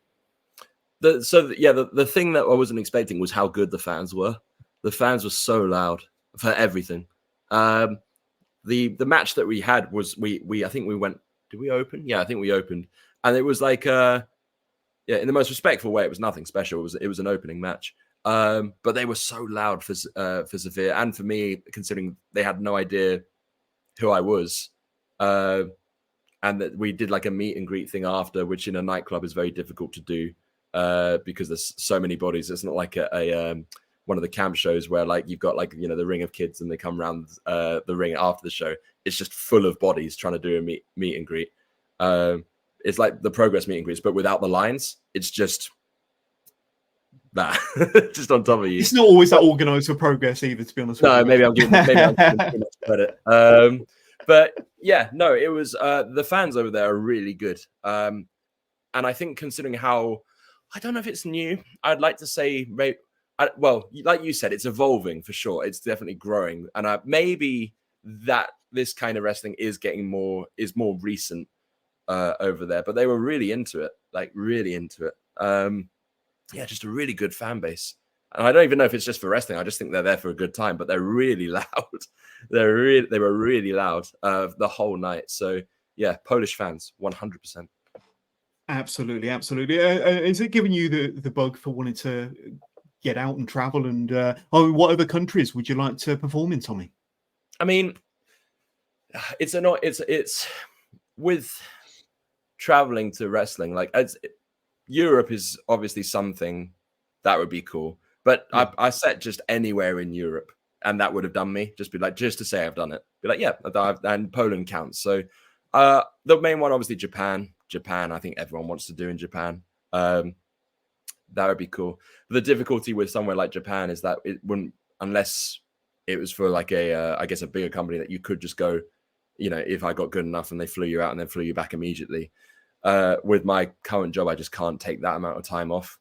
The thing that I wasn't expecting was how good the fans were. The fans were so loud for everything. The match that we had was we I think we went. Did we open? Yeah, I think we opened, and it was like in the most respectful way. It was nothing special. It was an opening match. But they were so loud for Zephyr and for me, considering they had no idea who I was. And that we did like a meet and greet thing after, which in a nightclub is very difficult to do because there's so many bodies. It's not like a one of the camp shows where like you've got like, you know, the ring of kids and they come around the ring after the show. It's just full of bodies trying to do a meet and greet. It's like the Progress meet and greets, but without the lines. It's just that just on top of you. It's not always that organized for Progress either, to be honest. No, maybe I'm giving too much credit. But yeah, no, it was the fans over there are really good. And I think considering how, I don't know if it's new, I'd like to say well, like you said, it's evolving for sure. It's definitely growing, and maybe that this kind of wrestling is more recent over there. But they were really into it, like really into it. Yeah, just a really good fan base, and I don't even know if it's just for wrestling. I just think they're there for a good time. But they're really loud. They were really loud the whole night. So yeah, Polish fans, 100%. Absolutely. Is it giving you the bug for wanting to get out and travel? And what other countries would you like to perform in, Tommy? I mean, it's with traveling to wrestling, like Europe is obviously something that would be cool, but yeah. I set just anywhere in Europe, and that would have done me. Just to say I've done it. Be like, yeah, and Poland counts. So the main one, obviously, Japan. I think everyone wants to do in Japan. That would be cool. But the difficulty with somewhere like Japan is that it wouldn't, unless it was for like I guess a bigger company that you could just go, you know, if I got good enough and they flew you out and then flew you back immediately. With my current job, I just can't take that amount of time off.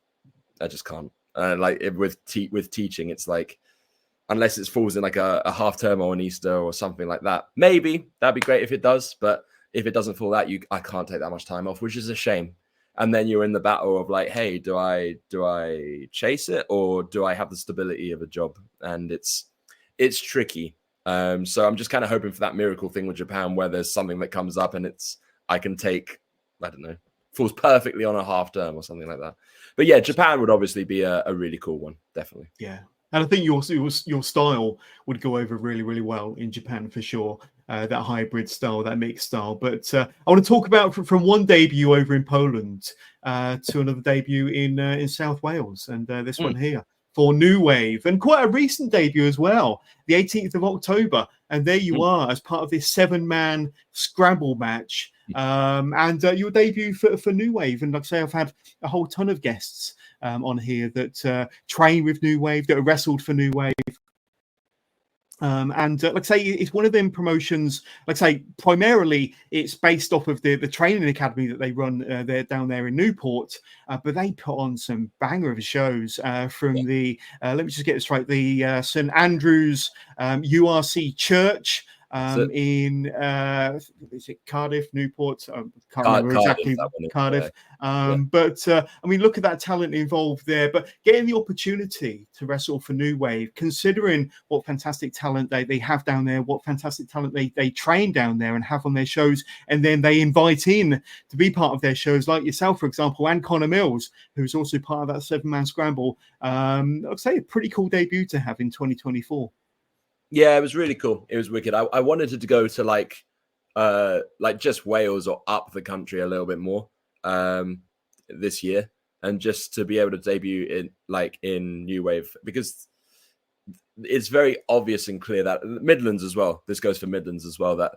I just can't. With teaching, it's like, unless it falls in like a half term or an Easter or something like that, maybe that'd be great if it does. But if it doesn't fall that, I can't take that much time off, which is a shame. And then you're in the battle of like, hey, do I chase it or do I have the stability of a job? And it's tricky. So I'm just kind of hoping for that miracle thing with Japan where there's something that comes up and I can take, I don't know, falls perfectly on a half term or something like that. But yeah, Japan would obviously be a really cool one, definitely. Yeah. And I think your style would go over really, really well in Japan for sure. That hybrid style, that mixed style. But I want to talk about from one debut over in Poland to another debut in South Wales, and this one here for New Wave, and quite a recent debut as well, the 18th of October. And there you are as part of this 7-man scramble match. And your debut for New Wave. And like I say, I've had a whole ton of guests on here that train with New Wave, that have wrestled for New Wave. And like I say, it's one of them promotions. Like I say, primarily it's based off of the training academy that they run there down there in Newport. But they put on some banger of shows from the let me just get this right, the St Andrew's URC Church. In is it Cardiff, Newport? Can't remember exactly Cardiff. But I mean, look at that talent involved there. But getting the opportunity to wrestle for New Wave, considering what fantastic talent they have down there, what fantastic talent they train down there and have on their shows, and then they invite in to be part of their shows, like yourself, for example, and Connor Mills, who's also part of that 7-man scramble. I'd say a pretty cool debut to have in 2024. Yeah, it was really cool. It was wicked. I wanted it to go to like just Wales or up the country a little bit more this year. and just to be able to debut in New Wave, because it's very obvious and clear that Midlands as well. This goes for Midlands as well, that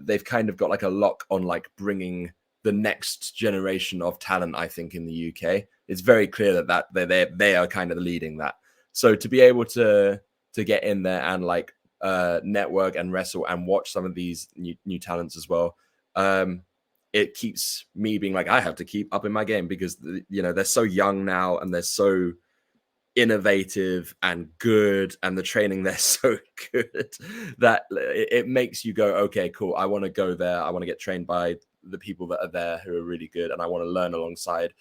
they've kind of got like a lock on like bringing the next generation of talent. I think in the UK, it's very clear that they are kind of leading that. So to be able to get in there and like network and wrestle and watch some of these new talents as well, it keeps me being like, I have to keep up in my game, because they're so young now and they're so innovative and good, and the training they're so good that it makes you go, okay, cool, I want to go there, I want to get trained by the people that are there who are really good, and I want to learn alongside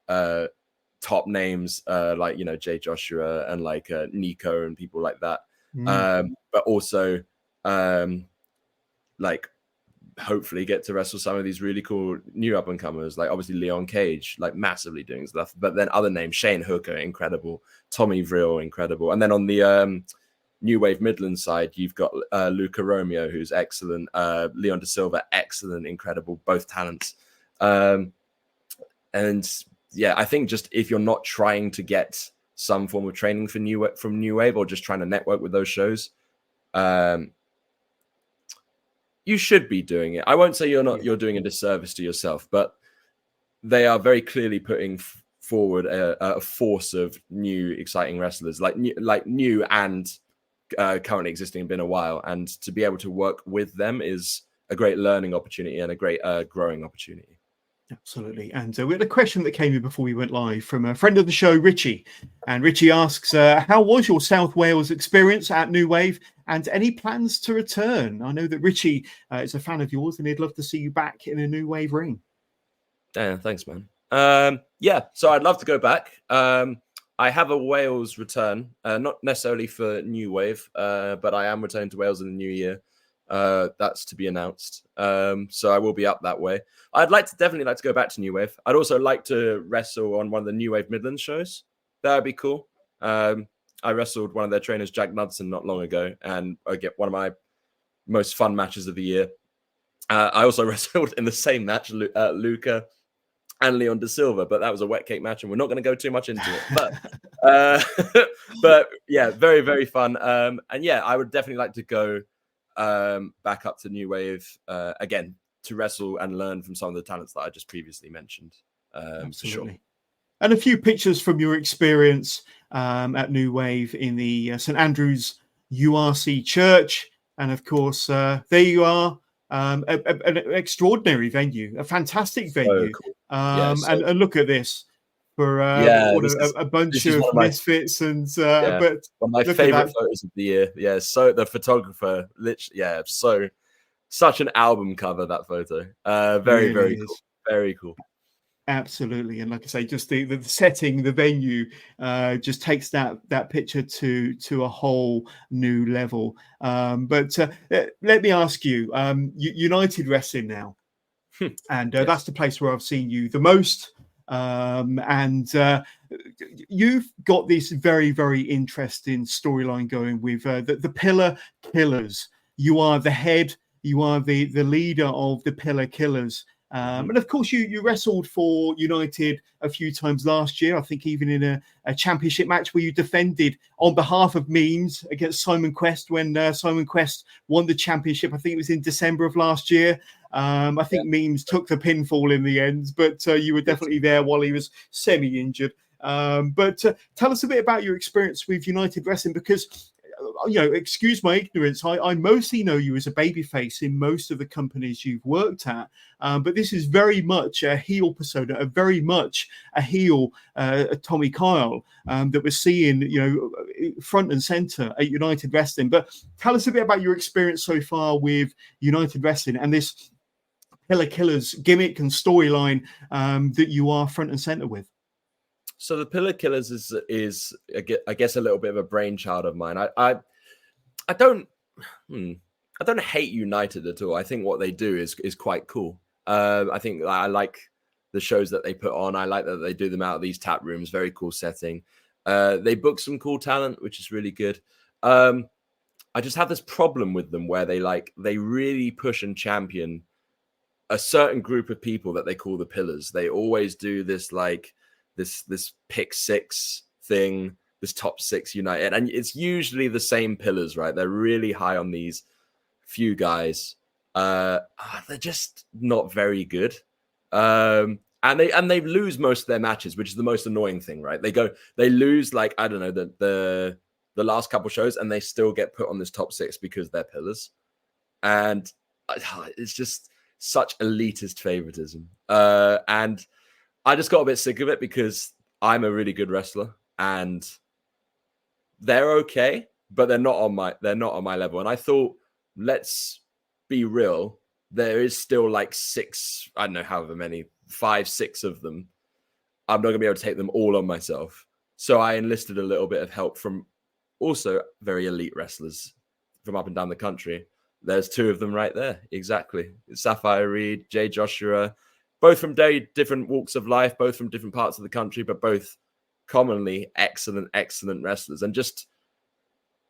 top names like Jay Joshua and like Nico and people like that. But also like hopefully get to wrestle some of these really cool new up and comers, like obviously Leon Cage, like massively doing stuff, but then other names, Shane Hooker, incredible, Tommy Vril, incredible, and then on the New Wave Midland side, you've got Luca Romeo, who's excellent, Leon Da Silva, excellent, incredible, both talents, and yeah, I think just if you're not trying to get some form of training from New Wave, or just trying to network with those shows, you should be doing it. I won't say you're doing a disservice to yourself, but they are very clearly putting forward a force of new, exciting wrestlers, like new and currently existing, been a while. And to be able to work with them is a great learning opportunity and a great growing opportunity. Absolutely. And we had a question that came in before we went live from a friend of the show, Richie. And Richie asks, how was your South Wales experience at New Wave, and any plans to return? I know that Richie is a fan of yours and he'd love to see you back in a New Wave ring. Yeah, thanks, man. Yeah, so I'd love to go back. I have a Wales return, not necessarily for New Wave, but I am returning to Wales in the new year. That's to be announced. So I will be up that way. I'd definitely like to go back to New Wave. I'd also like to wrestle on one of the New Wave Midlands shows. That would be cool. I wrestled one of their trainers, Jack Knudsen, not long ago, and I get one of my most fun matches of the year. I also wrestled in the same match, Luca and Leon Da Silva, but that was a wet cake match, and we're not going to go too much into it. But yeah, very, very fun. And yeah, I would definitely like to go back up to New Wave again to wrestle and learn from some of the talents that I just previously mentioned. For sure. And a few pictures from your experience at New Wave in the St Andrews URC Church, and of course there you are, an extraordinary venue, a fantastic venue. Cool. And look at this. For a bunch of misfits, and but one of my favorite photos of the year. Yeah, so the photographer, literally, such an album cover, that photo. Very, very cool. Very cool. Absolutely, and like I say, just the setting, the venue, just takes that picture to a whole new level. But let me ask you, United Wrestling now, and yes, that's the place where I've seen you the most. And you've got this very, very interesting storyline going with the Pillar Killers. You are the head, you are the leader of the Pillar Killers. And of course, you wrestled for United a few times last year. I think even in a championship match where you defended on behalf of Memes against Simon Quest when Simon Quest won the championship. I think it was in December of last year. I think Memes took the pinfall in the end, but you were definitely there while he was semi-injured. But tell us a bit about your experience with United Wrestling, because excuse my ignorance, I mostly know you as a babyface in most of the companies you've worked at, but this is very much a heel persona, very much a heel Tommy Kyle that we're seeing, front and center at United Wrestling. But tell us a bit about your experience so far with United Wrestling and this Pillar Killers gimmick and storyline that you are front and center with. So the Pillar Killers is I guess a little bit of a brainchild of mine. I don't hate United at all. I think what they do is quite cool. I think I like the shows that they put on. I like that they do them out of these tap rooms. Very cool setting. They book some cool talent, which is really good. I just have this problem with them where they really push and champion a certain group of people that they call the Pillars. They always do this this pick six thing, this top six United, and it's usually the same pillars, right? They're really high on these few guys. They're just not very good. And they lose most of their matches, which is the most annoying thing, right? They lose, like, I don't know, the last couple shows, and they still get put on this top six because they're pillars. And it's just such elitist favoritism. And I just got a bit sick of it because I'm a really good wrestler and they're okay, but they're not on my level. And I thought, let's be real, there is still like six, I don't know, however many, 5, 6 of them. I'm not gonna be able to take them all on myself. So I enlisted a little bit of help from also very elite wrestlers from up and down the country. There's 2 of them right there. Exactly. Sapphire Reed, Jay Joshua, both from very different walks of life, both from different parts of the country, but both commonly excellent wrestlers and just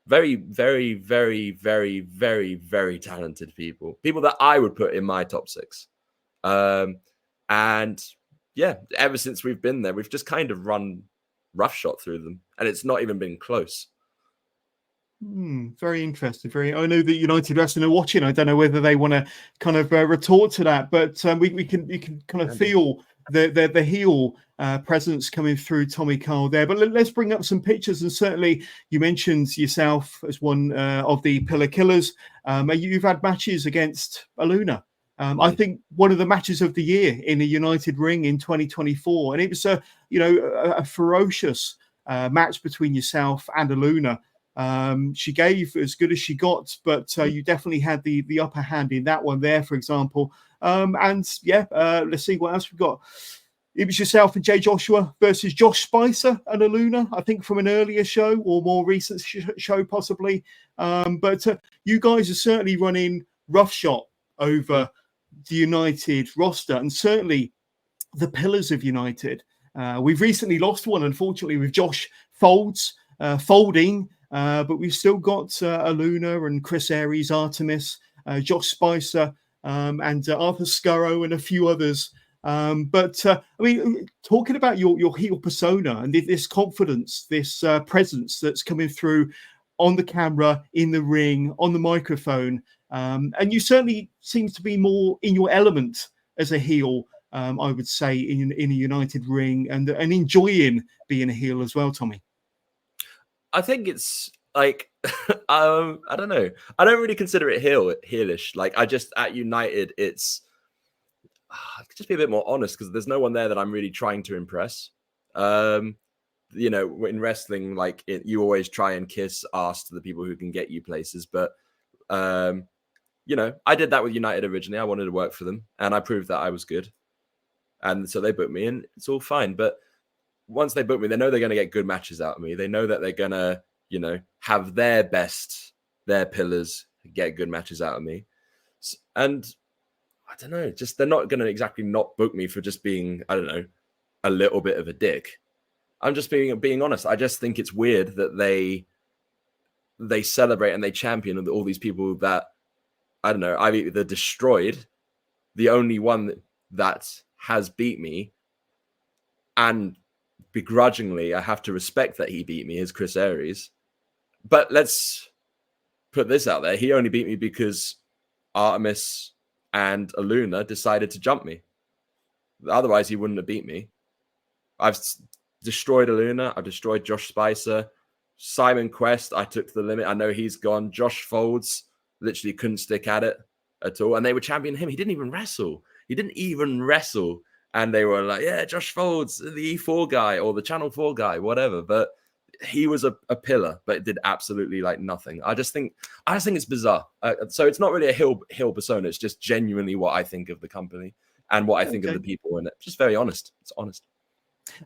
very, very, very, very, very, very talented people that I would put in my top 6. And yeah, ever since we've been there, we've just kind of run roughshod through them, and it's not even been close. Very interesting. I know that United Wrestling are watching. I don't know whether they want to kind of retort to that, but you can kind of feel the heel presence coming through Tommy Carl there. But let's bring up some pictures. And certainly, you mentioned yourself as one of the pillar killers. You've had matches against Aluna. I think one of the matches of the year in a United ring in 2024, and it was a ferocious match between yourself and Aluna. She gave as good as she got, but you definitely had the upper hand in that one there, for example. Let's see what else we've got. It was yourself and Jay Joshua versus Josh Spicer and Aluna, I think from an earlier show or more recent show possibly. But you guys are certainly running roughshod over the United roster, and certainly the pillars of United. We've recently lost one, unfortunately, with Josh folding. But we've still got Aluna and Chris Aries, Artemis, Josh Spicer, and Arthur Scurro and a few others. Talking about your heel persona and this confidence, this presence that's coming through on the camera, in the ring, on the microphone, and you certainly seem to be more in your element as a heel, I would say, in a United ring, and enjoying being a heel as well, Tommy. I think it's like, I don't know. I don't really consider it heelish. Like, I just, at United, it's just be a bit more honest because there's no one there that I'm really trying to impress. In wrestling, like you always try and kiss ass to the people who can get you places. But, I did that with United originally. I wanted to work for them and I proved that I was good. And so they booked me and it's all fine. But once they book me, they know they're going to get good matches out of me. They know that they're going to, have their pillars get good matches out of me. And I don't know, just they're not going to exactly not book me for just being, I don't know, a little bit of a dick. I'm just being honest. I just think it's weird that they celebrate and they champion all these people that, I don't know, I've either destroyed. The only one that has beat me, and begrudgingly, I have to respect that he beat me, is Chris Aries. But let's put this out there. He only beat me because Artemis and Aluna decided to jump me. Otherwise, he wouldn't have beat me. I've destroyed Aluna. I've destroyed Josh Spicer. Simon Quest, I took to the limit. I know he's gone. Josh Folds literally couldn't stick at it at all. And they were championing him. He didn't even wrestle. And they were like, yeah, Josh Folds, the E4 guy or the Channel 4 guy, whatever. But he was a pillar, but it did absolutely like nothing. I just think it's bizarre. So it's not really a heel persona. It's just genuinely what I think of the company and what I think of the people in it. Just very honest. It's honest.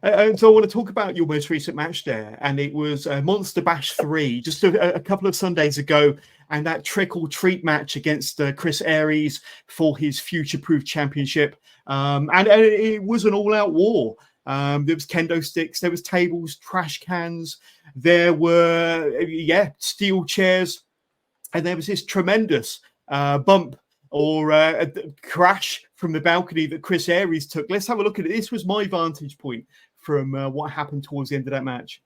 And so I want to talk about your most recent match there, and it was Monster Bash 3, just a couple of Sundays ago, and that trick or treat match against Chris Aries for his future-proof championship. And it was an all-out war. There was kendo sticks, there was tables, trash cans, there were steel chairs, and there was this tremendous bump or crash from the balcony that Chris Aries took. Let's have a look at it. This was my vantage point from what happened towards the end of that match?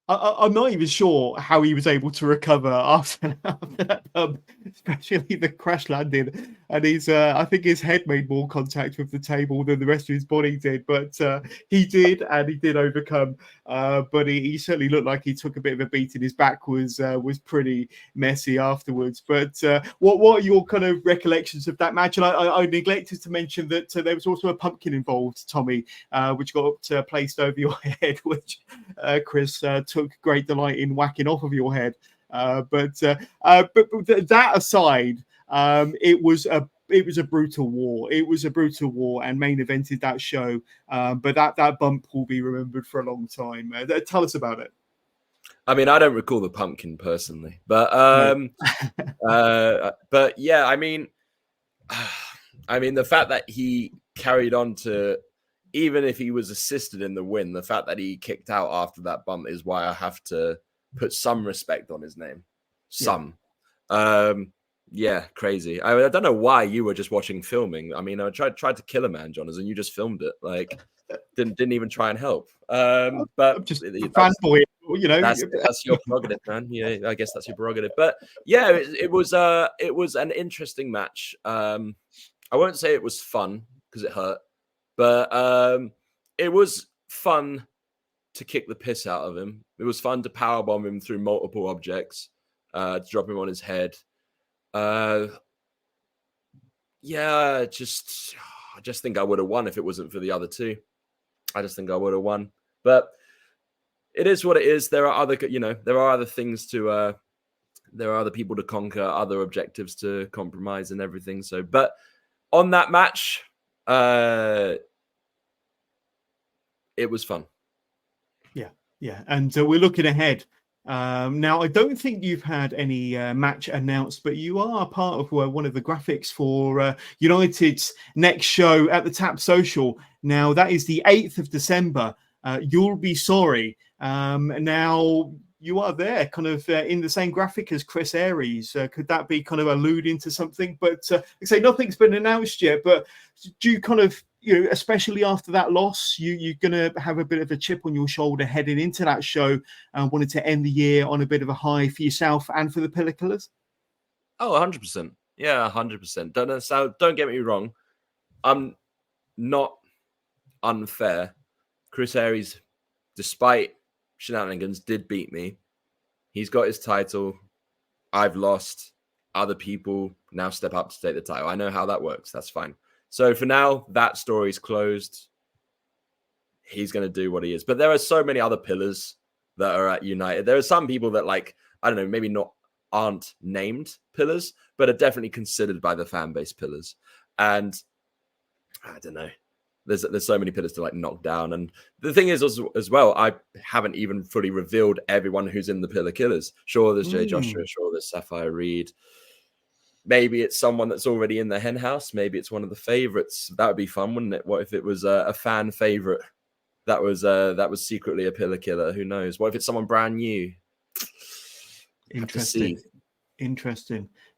I'm not even sure how he was able to recover after that, especially the crash landing. And I think his head made more contact with the table than the rest of his body did. But he did, and he did overcome. But he certainly looked like he took a bit of a beating. His back was pretty messy afterwards. But what are your kind of recollections of that match? And I neglected to mention that there was also a pumpkin involved, Tommy, which got placed over your head, which Chris took great delight in whacking off of your head. But that aside, it was a brutal war. It was a brutal war and main evented that show. But that bump will be remembered for a long time. Tell us about it. I mean, I don't recall the pumpkin personally, but but yeah, I mean, the fact that he carried on to, even if he was assisted in the win, the fact that he kicked out after that bump is why I have to put some respect on his name. Some. Yeah, crazy. I don't know why you were just watching filming. I mean, I tried to kill a man, Jonas, and you just filmed it. Like, didn't even try and help. But I'm just a fanboy, you know. That's your prerogative, man. Yeah, I guess that's your prerogative. But yeah, it was an interesting match. I won't say it was fun because it hurt, but it was fun to kick the piss out of him. It was fun to powerbomb him through multiple objects, to drop him on his head. Yeah, I just think I would have won if it wasn't for the other two. I just think I would have won. But it is what it is. There are other things to there are other people to conquer, other objectives to compromise and everything. So, but on that match, it was fun. Yeah. And we're looking ahead. Now, I don't think you've had any match announced, but you are part of one of the graphics for United's next show at the Tap Social. Now, that is the 8th of December. You'll be sorry. Now, you are there kind of in the same graphic as Chris Aries. Could that be kind of alluding to something? But like I say, nothing's been announced yet, but do you kind of, especially after that loss, you're going to have a bit of a chip on your shoulder heading into that show and wanted to end the year on a bit of a high for yourself and for the Pillar Killers? Oh, 100%. Yeah, 100%. Don't get me wrong. I'm not unfair. Chris Aries, despite shenanigans, did beat me. He's got his title. I've lost. Other people now step up to take the title. I know how that works. That's fine. So for now, that story's closed. He's going to do what he is. But there are so many other pillars that are at United. There are some people that, like, I don't know, maybe aren't named pillars, but are definitely considered by the fan base pillars. And I don't know. There's so many pillars to like knock down. And the thing is as well, I haven't even fully revealed everyone who's in the Pillar Killers. Sure, there's Jay Joshua. Sure, there's Sapphire Reed. Maybe it's someone that's already in the hen house. Maybe it's one of the favorites. That would be fun, wouldn't it? What if it was a fan favorite that was secretly a Pillar Killer? Who knows? What if it's someone brand new? Interesting.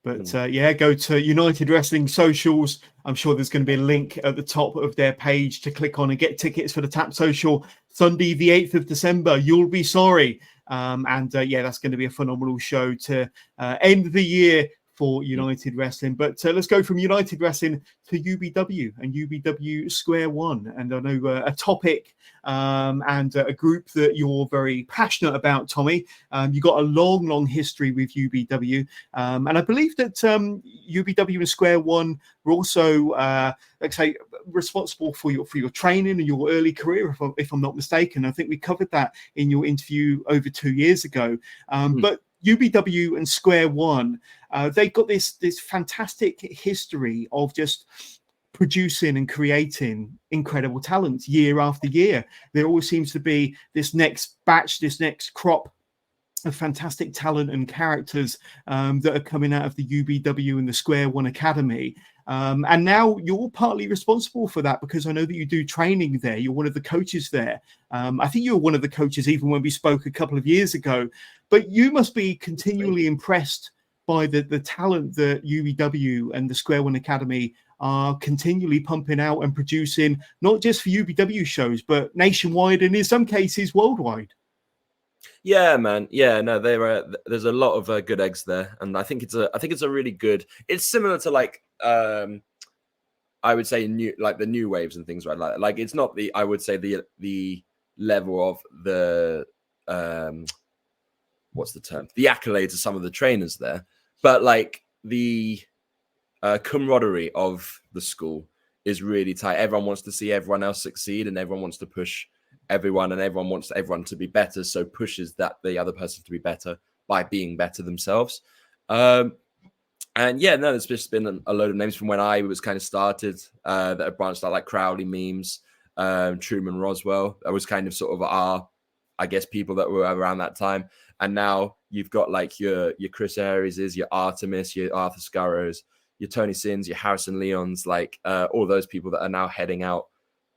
But go to United Wrestling socials. I'm sure there's going to be a link at the top of their page to click on and get tickets for the Tap Social Sunday, the 8th of December. You'll be sorry. That's going to be a phenomenal show to end the year for United Wrestling. But let's go from United Wrestling to UBW and UBW Square One. And I know a topic and a group that you're very passionate about, Tommy. You've got a long history with UBW. And I believe that UBW and Square One were also, like say, responsible for your training and your early career, if I'm not mistaken. I think we covered that in your interview over 2 years ago. But UBW and Square One, they got this fantastic history of just producing and creating incredible talent year after year. There always seems to be this next batch, this next crop of fantastic talent and characters that are coming out of the UBW and the Square One Academy. And now you're partly responsible for that, because I know that you do training there. You're one of the coaches there. I think you were one of the coaches even when we spoke a couple of years ago. But you must be continually impressed by the talent that UBW and the Square One Academy are continually pumping out and producing, not just for UBW shows, but nationwide and in some cases worldwide. Yeah, man. Yeah, no, there's a lot of good eggs there, and I think it's a really good. It's similar to like I would say the new waves and things like that. Like it's not I would say the level of the what's the term? The accolades of some of the trainers there, but like the camaraderie of the school is really tight. Everyone wants to see everyone else succeed, and everyone wants to push everyone, and everyone wants everyone to be better, so pushes the other person to be better by being better themselves. And yeah, no, there's just been a load of names from when I was kind of started that have branched out, like Crowley Memes, Truman Roswell. That was kind of sort of our, I guess, people that were around that time. And now you've got like your Chris Aries, your Artemis, your Arthur Scarrows, your Tony Sins, your Harrison Leons, like all those people that are now heading out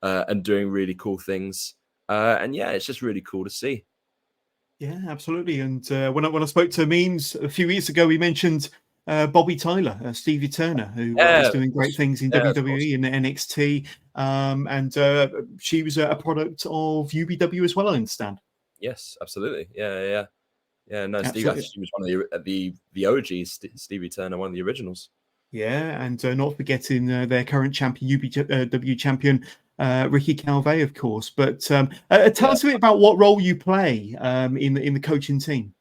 and doing really cool things. And yeah, it's just really cool to see. Yeah, absolutely. And when I spoke to Memes a few weeks ago, we mentioned Bobby Tyler, Stevie Turner, who is doing great things in WWE and NXT. And she was a product of UBW as well, I understand. Yes, absolutely. Yeah. No, Stevie, I think she was one of the OGs, Stevie Turner, one of the originals. Yeah, and not forgetting their current champion, UBW champion, Ricky Calvé, of course. But tell us a bit about what role you play in the coaching team.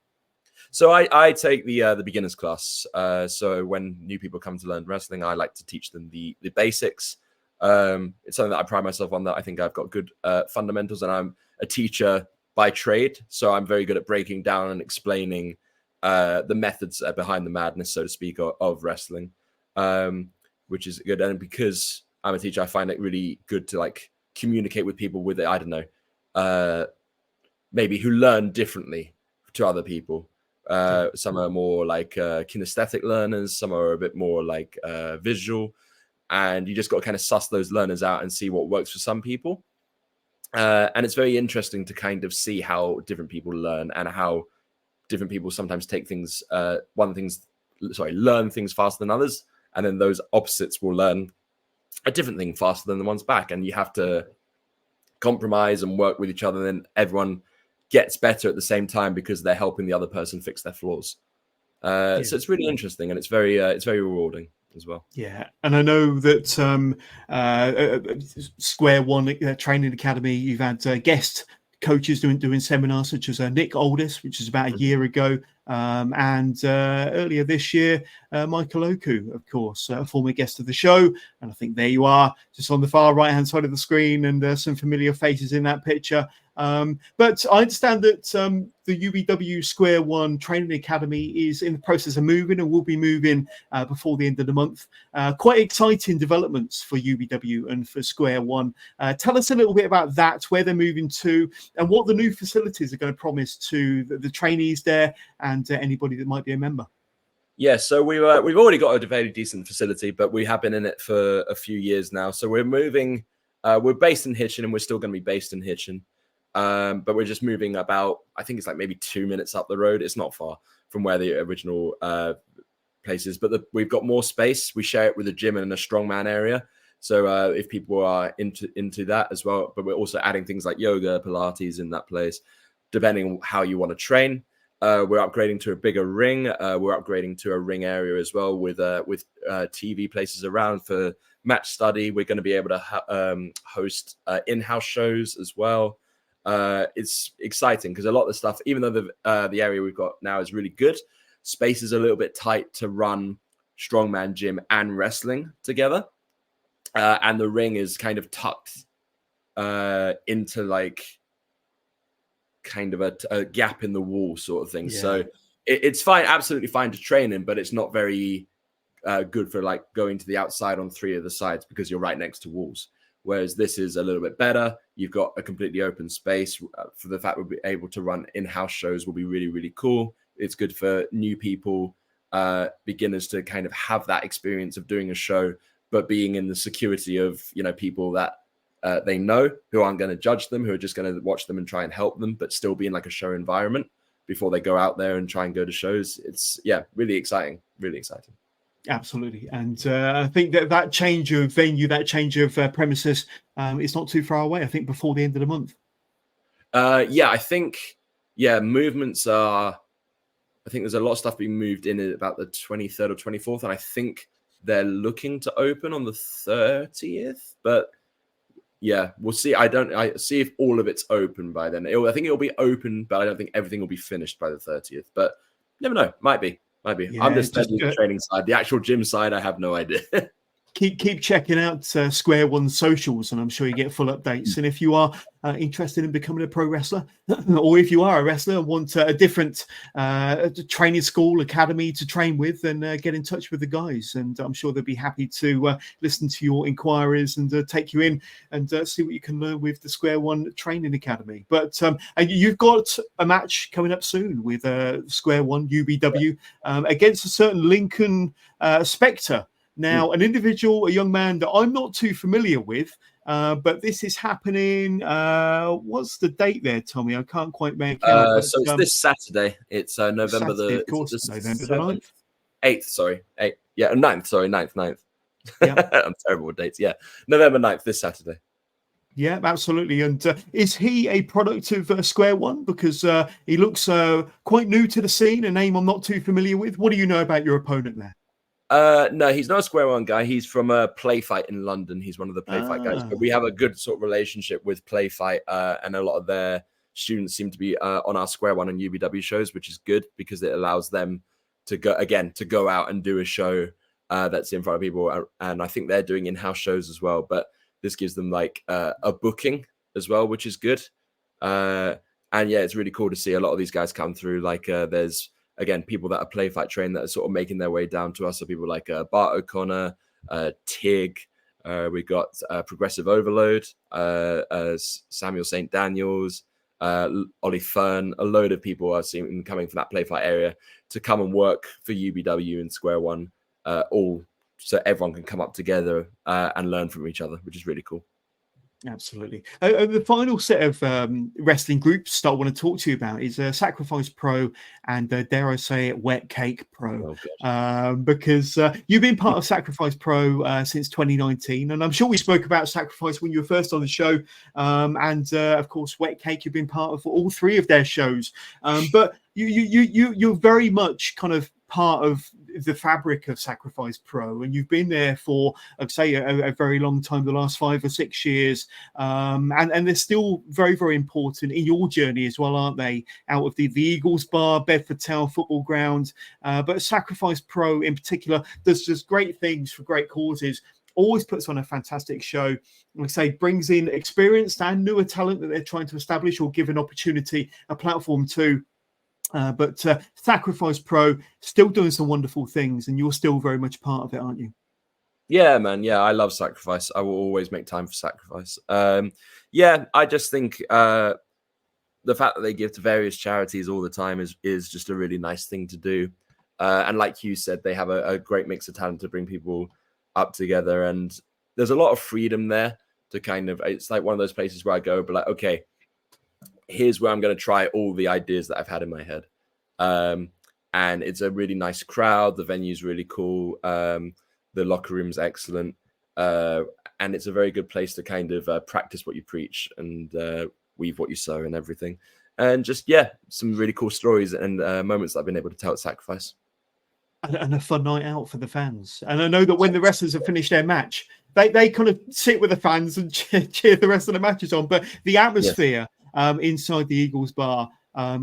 So I take the beginners class. So when new people come to learn wrestling, I like to teach them the basics. It's something that I pride myself on, that I think I've got good fundamentals, and I'm a teacher by trade. So I'm very good at breaking down and explaining the methods behind the madness, so to speak, of wrestling, which is good. And because I'm a teacher, I find it really good to like communicate with people with, I don't know, maybe who learn differently to other people. Some are more like kinesthetic learners, some are a bit more like visual, and you just got to kind of suss those learners out and see what works for some people. And it's very interesting to kind of see how different people learn, and how different people sometimes take things, learn things faster than others, and then those opposites will learn a different thing faster than the ones back, and you have to compromise and work with each other, and then everyone gets better at the same time because they're helping the other person fix their flaws. So it's really interesting, and it's very rewarding as well. Yeah, and I know that Square One Training Academy, you've had guest coaches doing seminars, such as Nick Aldis, which is about a year ago, and earlier this year, Michael Oku, of course, a former guest of the show. And I think there you are, just on the far right-hand side of the screen, and some familiar faces in that picture. But I understand that the UBW Square One Training Academy is in the process of moving, and will be moving before the end of the month. Quite exciting developments for UBW and for Square One. Tell us a little bit about that, where they're moving to, and what the new facilities are going to promise to the trainees there and anybody that might be a member. Yeah, so we've already got a very decent facility, but we have been in it for a few years now. So we're moving. We're based in Hitchin, and we're still going to be based in Hitchin. But we're just moving about, I think it's like maybe 2 minutes up the road. It's not far from where the original place is, but we've got more space. We share it with a gym and a strongman area. So if people are into that as well, but we're also adding things like yoga, Pilates in that place, depending on how you want to train. We're upgrading to a bigger ring. We're upgrading to a ring area as well with TV places around for match study. We're going to be able to host in-house shows as well. It's exciting because a lot of the stuff, even though the area we've got now is really good, space is a little bit tight to run strongman gym and wrestling together. And the ring is kind of tucked into like kind of a gap in the wall sort of thing. Yeah. So it's fine, absolutely fine to train in, but it's not very good for like going to the outside on 3 of the sides because you're right next to walls. Whereas this is a little bit better. You've got a completely open space. For the fact we'll be able to run in-house shows will be really, really cool. It's good for new people, beginners to kind of have that experience of doing a show, but being in the security of, you know, people that they know who aren't going to judge them, who are just going to watch them and try and help them, but still be in like a show environment before they go out there and try and go to shows. It's, yeah, really exciting, really exciting. Absolutely. And I think that change of venue, that change of premises is not too far away, I think before the end of the month. Yeah, I think, movements are, I think there's a lot of stuff being moved in at about the 23rd or 24th. And I think they're looking to open on the 30th, but yeah, we'll see. I see if all of it's open by then. I think it'll be open, but I don't think everything will be finished by the 30th, but never know. Might be. Yeah, I'm just the training side. The actual gym side, I have no idea. Keep checking out Square One socials, and I'm sure you get full updates. And if you are interested in becoming a pro wrestler, or if you are a wrestler and want a different training school, academy to train with, then get in touch with the guys. And I'm sure they'll be happy to listen to your inquiries and take you in and see what you can learn with the Square One Training Academy. But and you've got a match coming up soon with Square One UBW against a certain Lincoln Spectre. Now, an individual, a young man that I'm not too familiar with, but this is happening. What's the date there, Tommy? I can't quite make out. But, so it's this Saturday. It's November Saturday, of course, November the 9th. 8th, sorry. 8th. Yeah, 9th, sorry. 9th. Yeah. I'm terrible with dates. Yeah, November 9th, this Saturday. Yeah, absolutely. And is he a product of Square One? Because he looks quite new to the scene, a name I'm not too familiar with. What do you know about your opponent there? No, he's not a Square One guy. He's from Play Fight in London. He's one of the Play Fight guys. But we have a good sort of relationship with Play Fight, and a lot of their students seem to be on our Square One and UBW shows, which is good because it allows them to go out and do a show that's in front of people. And I think they're doing in-house shows as well. But this gives them like a booking as well, which is good. And yeah, it's really cool to see a lot of these guys come through. Like there's, again, people that are Play Fight trained that are sort of making their way down to us. So people like Bart O'Connor, Tig, we got Progressive Overload, Samuel St. Daniels, Ollie Fern. A load of people are seen coming from that Play Fight area to come and work for UBW and Square One, all so everyone can come up together and learn from each other, which is really cool. Absolutely. The final set of wrestling groups that I want to talk to you about is Sacrifice Pro and dare I say it, Wet Cake Pro. Because you've been part of Sacrifice Pro since 2019, and I'm sure we spoke about Sacrifice when you were first on the show. And of course, Wet Cake, you've been part of all 3 of their shows. But you're very much kind of part of the fabric of Sacrifice Pro, and you've been there for, I'd say, a very long time, the last 5 or 6 years, and they're still very, very important in your journey as well, aren't they? Out of the Eagles Bar, Bedford Town Football Ground, but Sacrifice Pro in particular does just great things for great causes. Always puts on a fantastic show. Like I say, brings in experienced and newer talent that they're trying to establish or give an opportunity, a platform to. But Sacrifice Pro still doing some wonderful things, and you're still very much part of it, aren't you? Yeah, man. Yeah, I love Sacrifice. I will always make time for Sacrifice. Yeah, I just think the fact that they give to various charities all the time is just a really nice thing to do. And like you said, they have a great mix of talent to bring people up together, and there's a lot of freedom there to kind of. It's like one of those places where I go, but like, okay, here's where I'm going to try all the ideas that I've had in my head. And it's a really nice crowd. The venue's really cool. The locker room's excellent. And it's a very good place to kind of practice what you preach and weave what you sow and everything. and just some really cool stories and moments that I've been able to tell at Sacrifice. And a fun night out for the fans. And I know that when the wrestlers have finished their match, they kind of sit with the fans and cheer the rest of the matches on. But the atmosphere inside the Eagles bar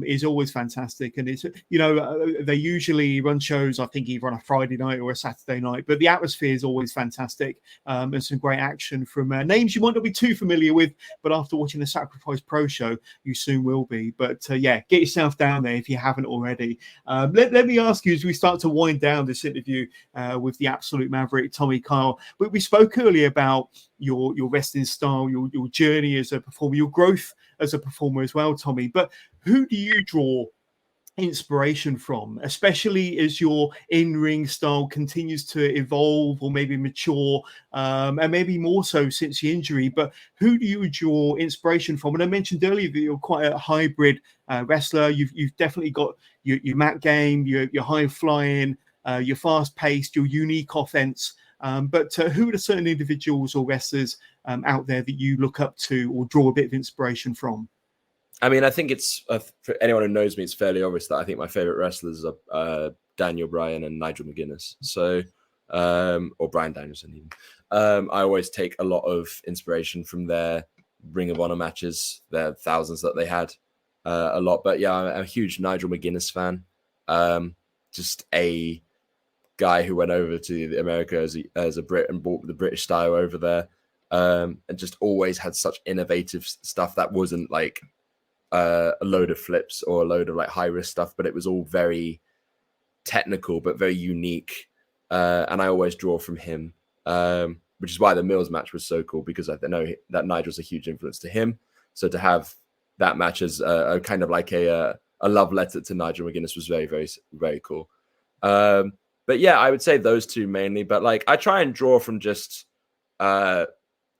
is always fantastic. And it's, they usually run shows, I think, either on a Friday night or a Saturday night. But the atmosphere is always fantastic, and some great action from names you might not be too familiar with, but after watching the Sacrifice Pro show, you soon will be. But get yourself down there if you haven't already. Let me ask you, as we start to wind down this interview with the absolute Maverick, Tommy Kyle, we spoke earlier about your wrestling style, your journey as a performer, your growth as a performer as well, Tommy. But who do you draw inspiration from, especially as your in-ring style continues to evolve or maybe mature, and maybe more so since the injury? But who do you draw inspiration from? And I mentioned earlier that you're quite a hybrid wrestler. You've definitely got your mat game, your high flying, your fast paced, your unique offense. But who are the certain individuals or wrestlers out there that you look up to or draw a bit of inspiration from? I mean, I think it's for anyone who knows me, it's fairly obvious that I think my favorite wrestlers are Daniel Bryan and Nigel McGuinness. So, or Bryan Danielson even. I always take a lot of inspiration from their Ring of Honor matches, their thousands that they had, a lot. But yeah, I'm a huge Nigel McGuinness fan. Just a guy who went over to America as a Brit and brought the British style over there, and just always had such innovative stuff that wasn't like a load of flips or a load of like high risk stuff, but it was all very technical but very unique, and I always draw from him, which is why the Mills match was so cool, because I know that Nigel's a huge influence to him. So to have that match as a kind of like a love letter to Nigel McGuinness was very, very, very cool. But yeah, I would say those two mainly, but like I try and draw from just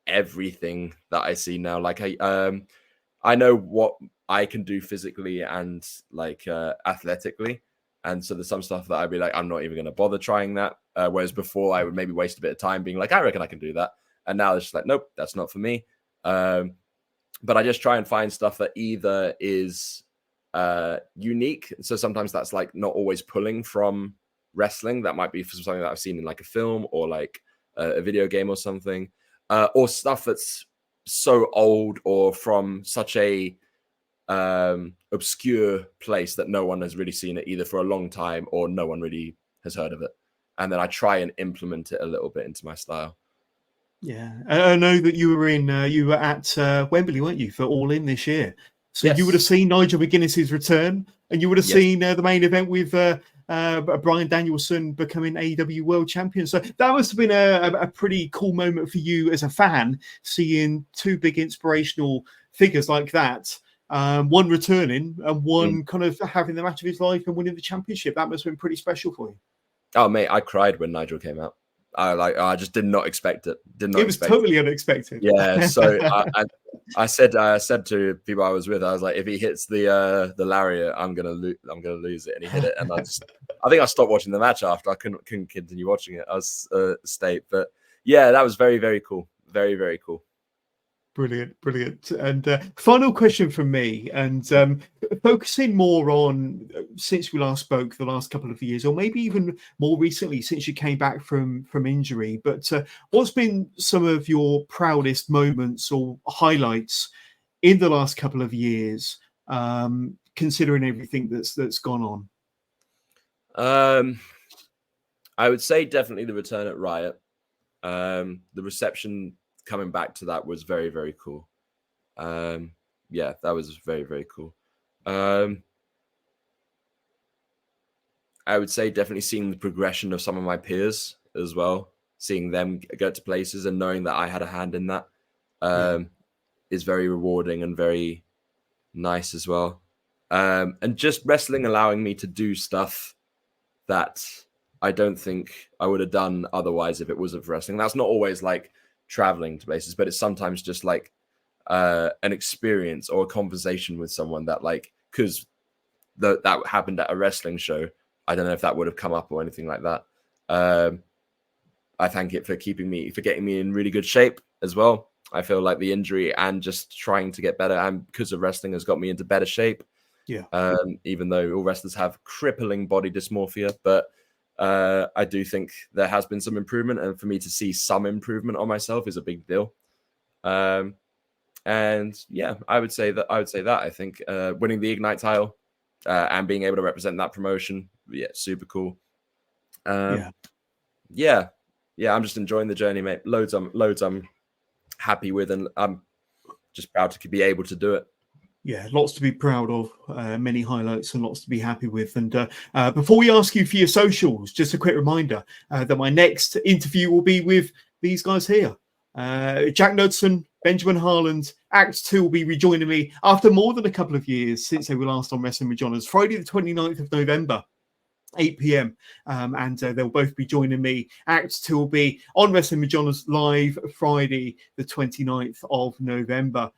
everything that I see now. Like I know what I can do physically and like athletically, and so there's some stuff that I'd be like, I'm not even going to bother trying that. Whereas before I would maybe waste a bit of time being like, I reckon I can do that, and now it's just like, nope, that's not for me. But I just try and find stuff that either is unique. So sometimes that's like not always pulling from wrestling. That might be for something that I've seen in like a film or like a video game or something, or stuff that's so old or from such a obscure place that no one has really seen it either for a long time or no one really has heard of it, and then I try and implement it a little bit into my style. Yeah, I know that you were at Wembley, weren't you, for All In this year? So yes. You would have seen Nigel McGuinness's return, and you would have seen the main event with Bryan Danielson becoming AEW World Champion. So that must have been a pretty cool moment for you as a fan, seeing two big inspirational figures like that. One returning and one kind of having the match of his life and winning the championship. That must have been pretty special for you. Oh, mate, I cried when Nigel came out. I just did not expect it. It was totally unexpected. Yeah, so I said to people I was with, I was like, if he hits the lariat, I'm gonna lose it, and he hit it, and I think I stopped watching the match after. I couldn't continue watching it. I was state, but yeah, that was very, very cool. Very, very cool. Brilliant. And final question from me, and focusing more on since we last spoke the last couple of years, or maybe even more recently since you came back from injury. But what's been some of your proudest moments or highlights in the last couple of years, considering everything that's gone on? I would say definitely the return at Riot. The reception coming back to that was very, very cool. Yeah, that was very, very cool. I would say definitely seeing the progression of some of my peers as well, seeing them get to places and knowing that I had a hand in that is very rewarding and very nice as well. And just wrestling allowing me to do stuff that I don't think I would have done otherwise if it wasn't for wrestling. That's not always like traveling to places, but it's sometimes just like an experience or a conversation with someone that like, because that happened at a wrestling show. I don't know if that would have come up or anything like that. I thank it for getting me in really good shape as well. I feel like the injury and just trying to get better, and because of wrestling, has got me into better shape. Yeah. Even though all wrestlers have crippling body dysmorphia, but I do think there has been some improvement, and for me to see some improvement on myself is a big deal. And yeah, I would say that. I think winning the Ignite title and being able to represent that promotion, yeah, super cool. Yeah, I'm just enjoying the journey, mate. Loads I'm happy with, and I'm just proud to be able to do it. Yeah, lots to be proud of, many highlights and lots to be happy with. And before we ask you for your socials, just a quick reminder that my next interview will be with these guys here. Jack Knudsen, Benjamin Harland. Act 2 will be rejoining me after more than a couple of years since they were last on Wrestling with Johners, Friday the 29th of November. 8 p.m. And they'll both be joining me. Act 2 will be on Wrestling with Johners live Friday the 29th of November.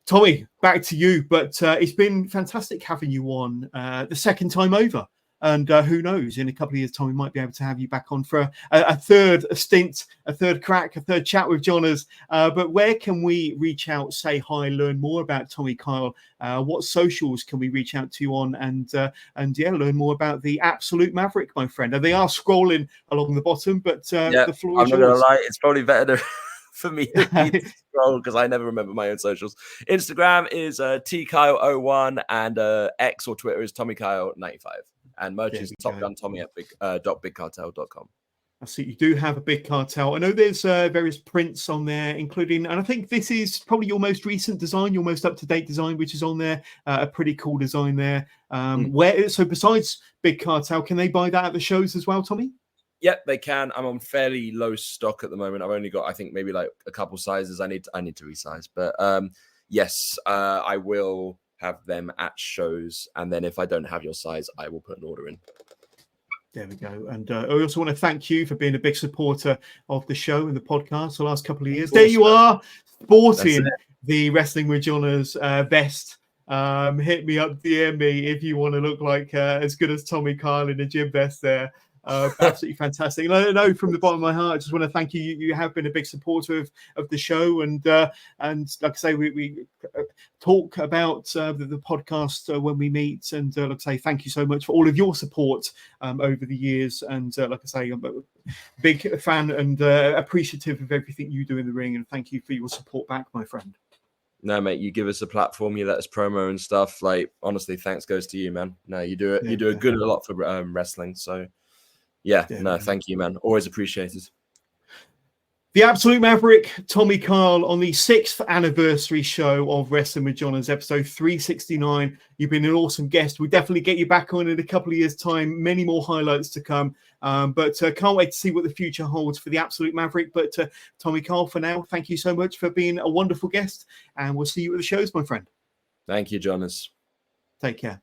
Tommy, back to you. But it's been fantastic having you on the second time over. And who knows, in a couple of years' time, we might be able to have you back on for a third stint, a third crack, a third chat with Johners. But where can we reach out, say hi, learn more about Tommy Kyle? What socials can we reach out to you on? And yeah, learn more about the Absolute Maverick, my friend. And they are scrolling along the bottom, but the floor is yours. I'm not going to lie, it's probably better for me to scroll because I never remember my own socials. Instagram is tkyle01 and X or Twitter is TommyKyle95. And merch is TopGunTommy at bigcartel.com. I see you do have a Big Cartel. I know there's various prints on there, including, and I think this is probably your most recent design, your most up-to-date design, which is on there. A pretty cool design there. So besides Big Cartel, can they buy that at the shows as well, Tommy? Yep, they can. I'm on fairly low stock at the moment. I've only got, I think, maybe like a couple sizes. I need to resize, but yes, I will have them at shows, and then if I don't have your size, I will put an order in. There we go. And I also want to thank you for being a big supporter of the show and the podcast the last couple of years. There you are, sporting the Wrestling with Johners vest. Hit me up, DM me if you want to look like as good as Tommy Kyle in a gym vest there. Absolutely fantastic. And I know from the bottom of my heart, I just want to thank you. You have been a big supporter of the show, and like I say, we talk about the podcast when we meet. And like I say, thank you so much for all of your support over the years. And like I say, I'm a big fan and appreciative of everything you do in the ring. And thank you for your support back, my friend. No, mate, you give us a platform, you let us promo and stuff. Like, honestly, thanks goes to you, man. No, you do it. You do a good a lot for wrestling. So. Yeah, no, thank you, man. Always appreciated. The Absolute Maverick, Tommy Kyle, on the 6th anniversary show of Wrestling with Johners, episode 369. You've been an awesome guest. We'll definitely get you back on in a couple of years' time. Many more highlights to come. But can't wait to see what the future holds for the Absolute Maverick. But Tommy Kyle, for now, thank you so much for being a wonderful guest. And we'll see you at the shows, my friend. Thank you, Jonas. Take care.